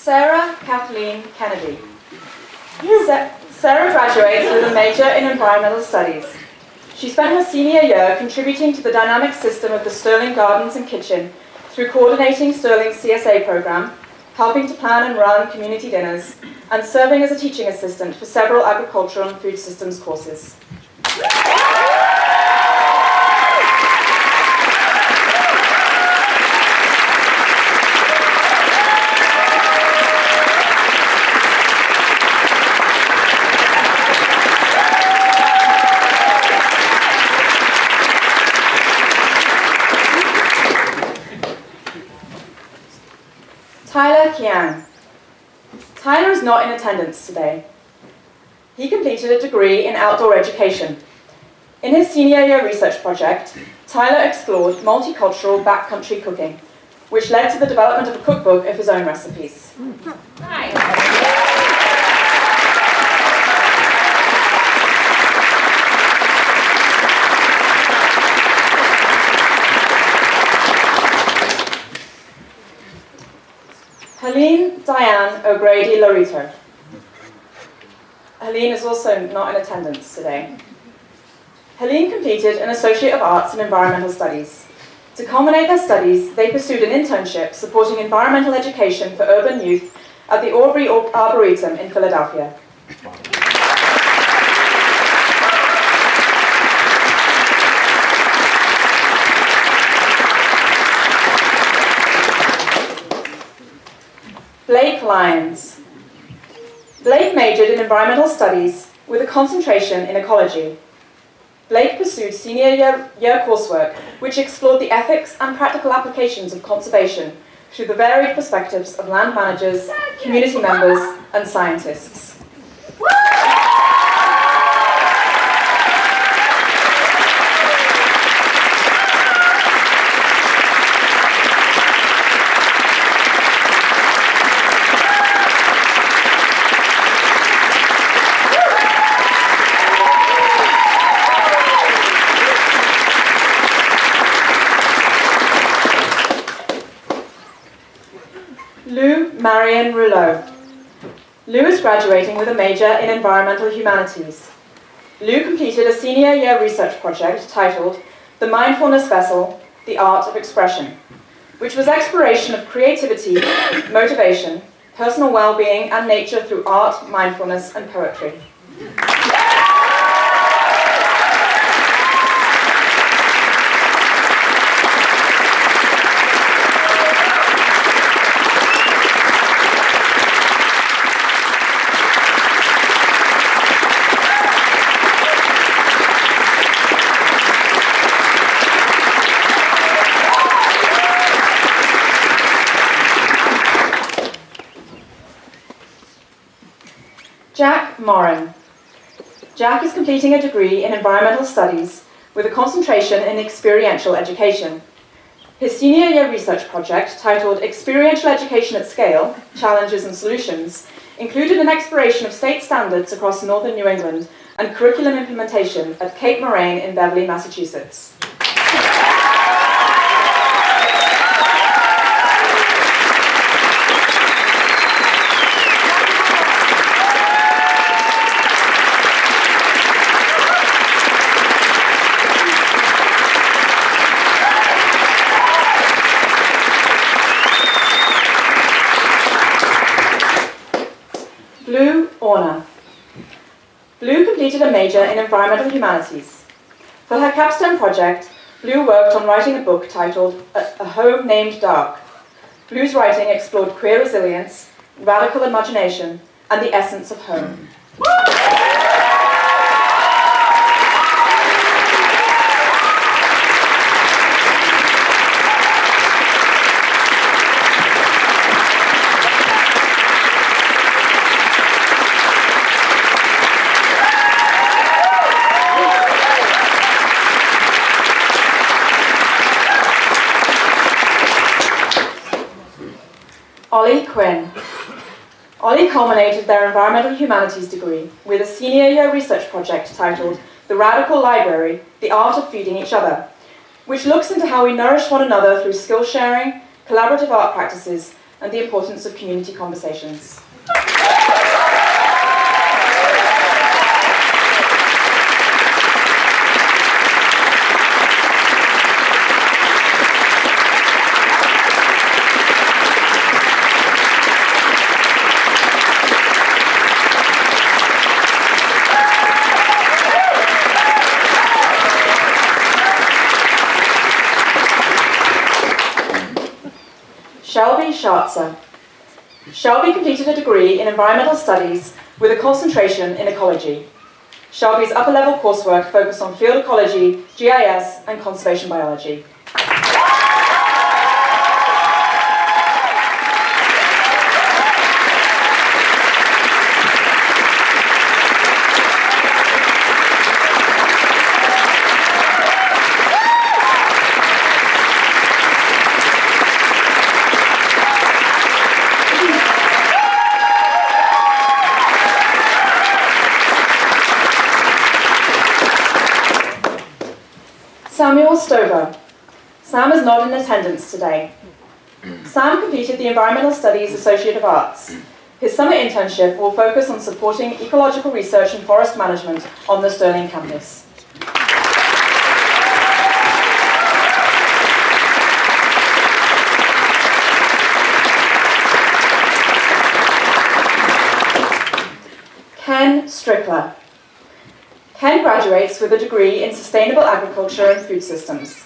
Sarah Kathleen Kennedy. Sarah graduates with a major in Environmental Studies. She spent her senior year contributing to the dynamic system of the Sterling Gardens and Kitchen through coordinating Sterling's CSA program, helping to plan and run community dinners, and serving as a teaching assistant for several agricultural and food systems courses. Tyler Kiang. Tyler is not in attendance today. He completed a degree in outdoor education. In his senior year research project, Tyler explored multicultural backcountry cooking, which led to the development of a cookbook of his own recipes. Helene Diane O'Grady Lorito. Helene is also not in attendance today. Helene completed an Associate of Arts in Environmental Studies. To culminate their studies, they pursued an internship supporting environmental education for urban youth at the Aubrey Arboretum in Philadelphia. Blake Lyons. Blake majored in Environmental Studies with a concentration in ecology. Blake pursued senior year coursework, which explored the ethics and practical applications of conservation through the varied perspectives of land managers, community members, and scientists. Lou Marion Rouleau. Lou is graduating with a major in Environmental Humanities. Lou completed a senior year research project titled The Mindfulness Vessel, The Art of Expression, which was exploration of creativity, motivation, personal well-being, and nature through art, mindfulness, and poetry. Jack Moran. Jack is completing a degree in Environmental Studies with a concentration in experiential education. His senior year research project, titled Experiential Education at Scale, Challenges and Solutions, included an exploration of state standards across northern New England and curriculum implementation at Cape Moraine in Beverly, Massachusetts. Blue Orner. Blue completed a major in Environmental Humanities. For her capstone project, Blue worked on writing a book titled A Home Named Dark. Blue's writing explored queer resilience, radical imagination, and the essence of home. Ollie Quinn. Ollie culminated their environmental humanities degree with a senior year research project titled The Radical Library, The Art of Feeding Each Other, which looks into how we nourish one another through skill sharing, collaborative art practices, and the importance of community conversations. Shelby Schartzer. Shelby completed a degree in environmental studies with a concentration in ecology. Shelby's upper-level coursework focused on field ecology, GIS, and conservation biology. Samuel Stover. Sam is not in attendance today. Sam completed the Environmental Studies Associate of Arts. His summer internship will focus on supporting ecological research and forest management on the Sterling campus. Ken Strickler. Ken graduates with a degree in Sustainable Agriculture and Food Systems.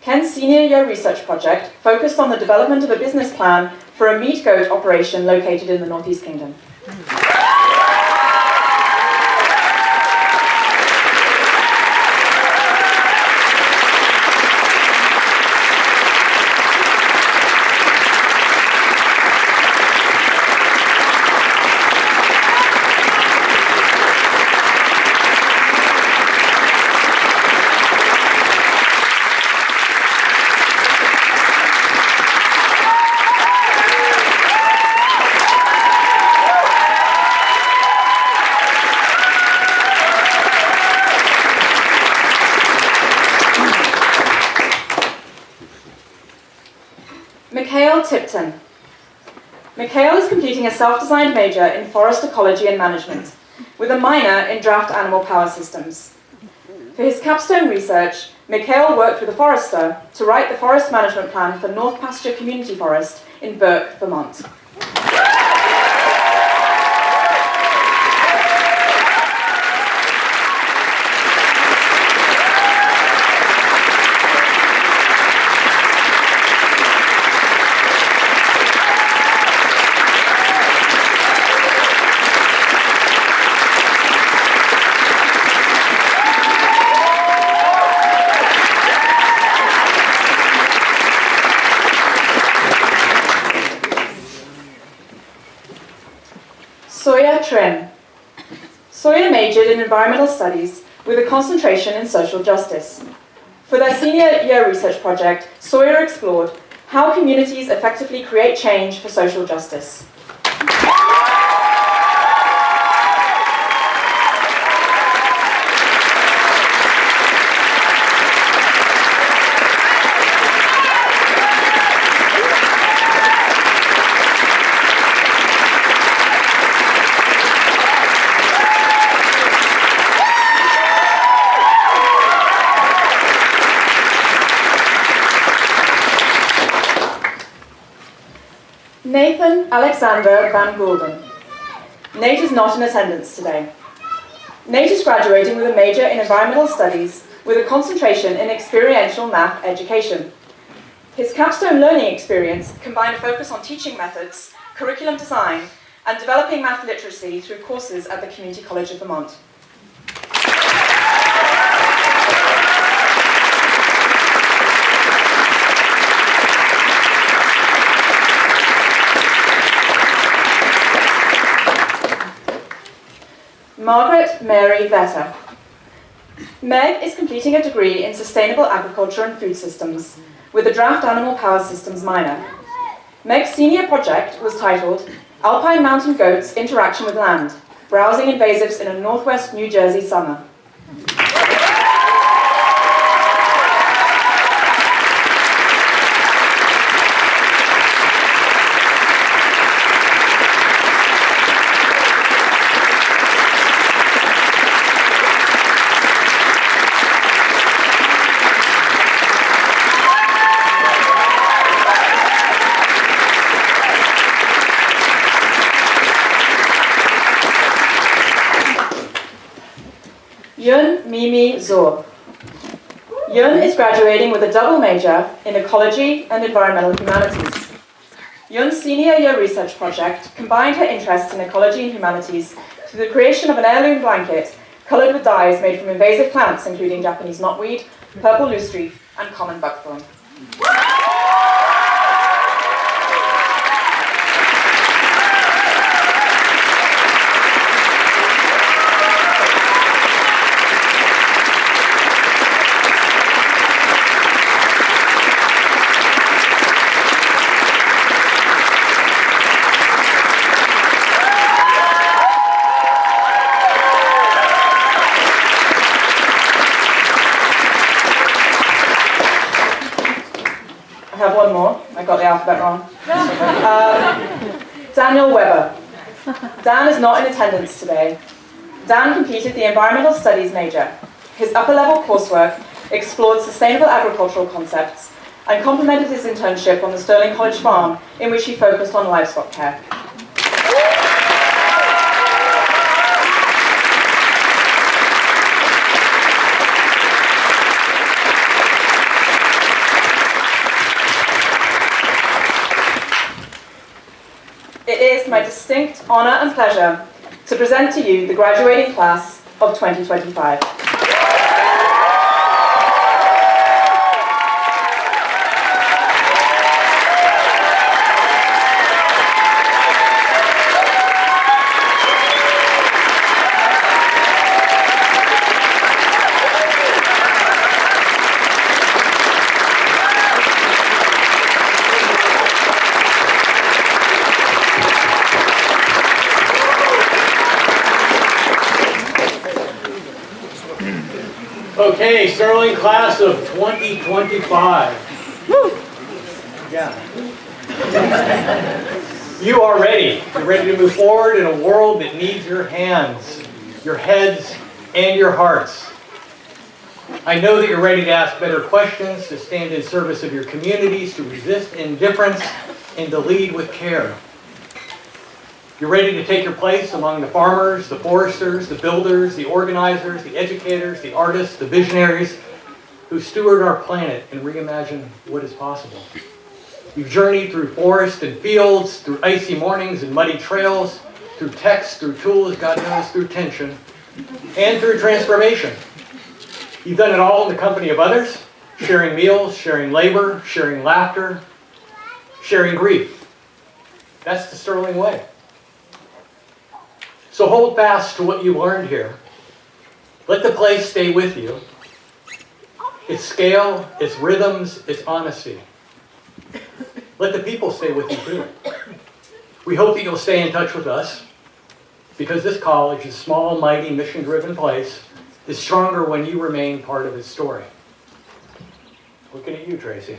Ken's senior year research project focused on the development of a business plan for a meat goat operation located in the Northeast Kingdom. Tipton. Mikhail is completing a self-designed major in forest ecology and management, with a minor in draft animal power systems. For his capstone research, Mikhail worked with a forester to write the forest management plan for North Pasture Community Forest in Burke, Vermont. Trim. Sawyer majored in environmental studies with a concentration in social justice. For their senior year research project, Sawyer explored how communities effectively create change for social justice. Nathan Alexander Van Gulden. Nate is not in attendance today. Nate is graduating with a major in environmental studies with a concentration in experiential math education. His capstone learning experience combined a focus on teaching methods, curriculum design, and developing math literacy through courses at the Community College of Vermont. Margaret Mary Vetter. Meg is completing a degree in Sustainable Agriculture and Food Systems with a Draft Animal Power Systems minor. Meg's senior project was titled Alpine Mountain Goats' Interaction with Land, Browsing Invasives in a Northwest New Jersey Summer. Yun Mimi Zor. Yun is graduating with a double major in ecology and environmental humanities. Yun's senior year research project combined her interests in ecology and humanities through the creation of an heirloom blanket coloured with dyes made from invasive plants including Japanese knotweed, purple loosestrife, and common buckthorn. I have one more. I got the alphabet wrong. Daniel Weber. Dan is not in attendance today. Dan completed the Environmental Studies major. His upper-level coursework explored sustainable agricultural concepts and complemented his internship on the Sterling College farm, in which he focused on livestock care. It is my distinct honour and pleasure to present to you the graduating class of 2025. Okay, Sterling class of 2025. Yeah. You are ready. You're ready to move forward in a world that needs your hands, your heads, and your hearts. I know that you're ready to ask better questions, to stand in service of your communities, to resist indifference, and to lead with care. You're ready to take your place among the farmers, the foresters, the builders, the organizers, the educators, the artists, the visionaries who steward our planet and reimagine what is possible. You've journeyed through forest and fields, through icy mornings and muddy trails, through text, through tools, God knows, through tension, and through transformation. You've done it all in the company of others, sharing meals, sharing labor, sharing laughter, sharing grief. That's the Sterling way. So hold fast to what you learned here. Let the place stay with you. Its scale, its rhythms, its honesty. Let the people stay with you too. We hope that you'll stay in touch with us, because this college, a small, mighty, mission-driven place, is stronger when you remain part of its story. Looking at you, Tracy.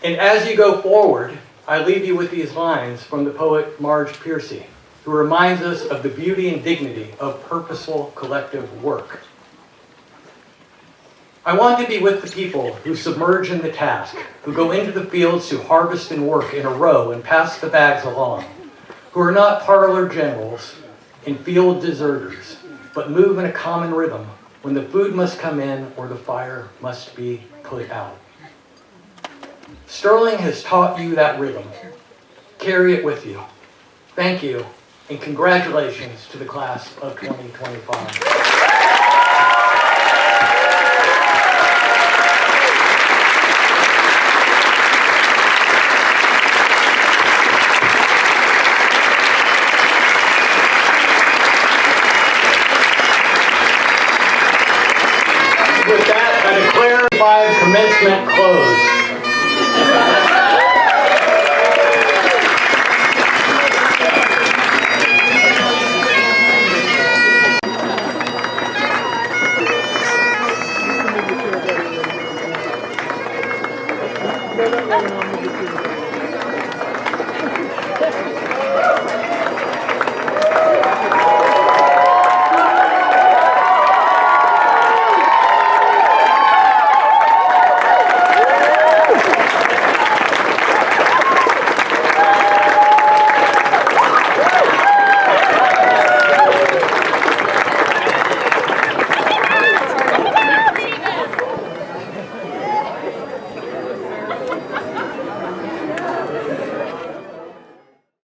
And as you go forward, I leave you with these lines from the poet Marge Piercy, who reminds us of the beauty and dignity of purposeful collective work. I want to be with the people who submerge in the task, who go into the fields to harvest and work in a row and pass the bags along, who are not parlor generals and field deserters, but move in a common rhythm when the food must come in or the fire must be put out. Sterling has taught you that rhythm, carry it with you. Thank you, and congratulations to the class of 2025. With that, I declare commencement closed. No.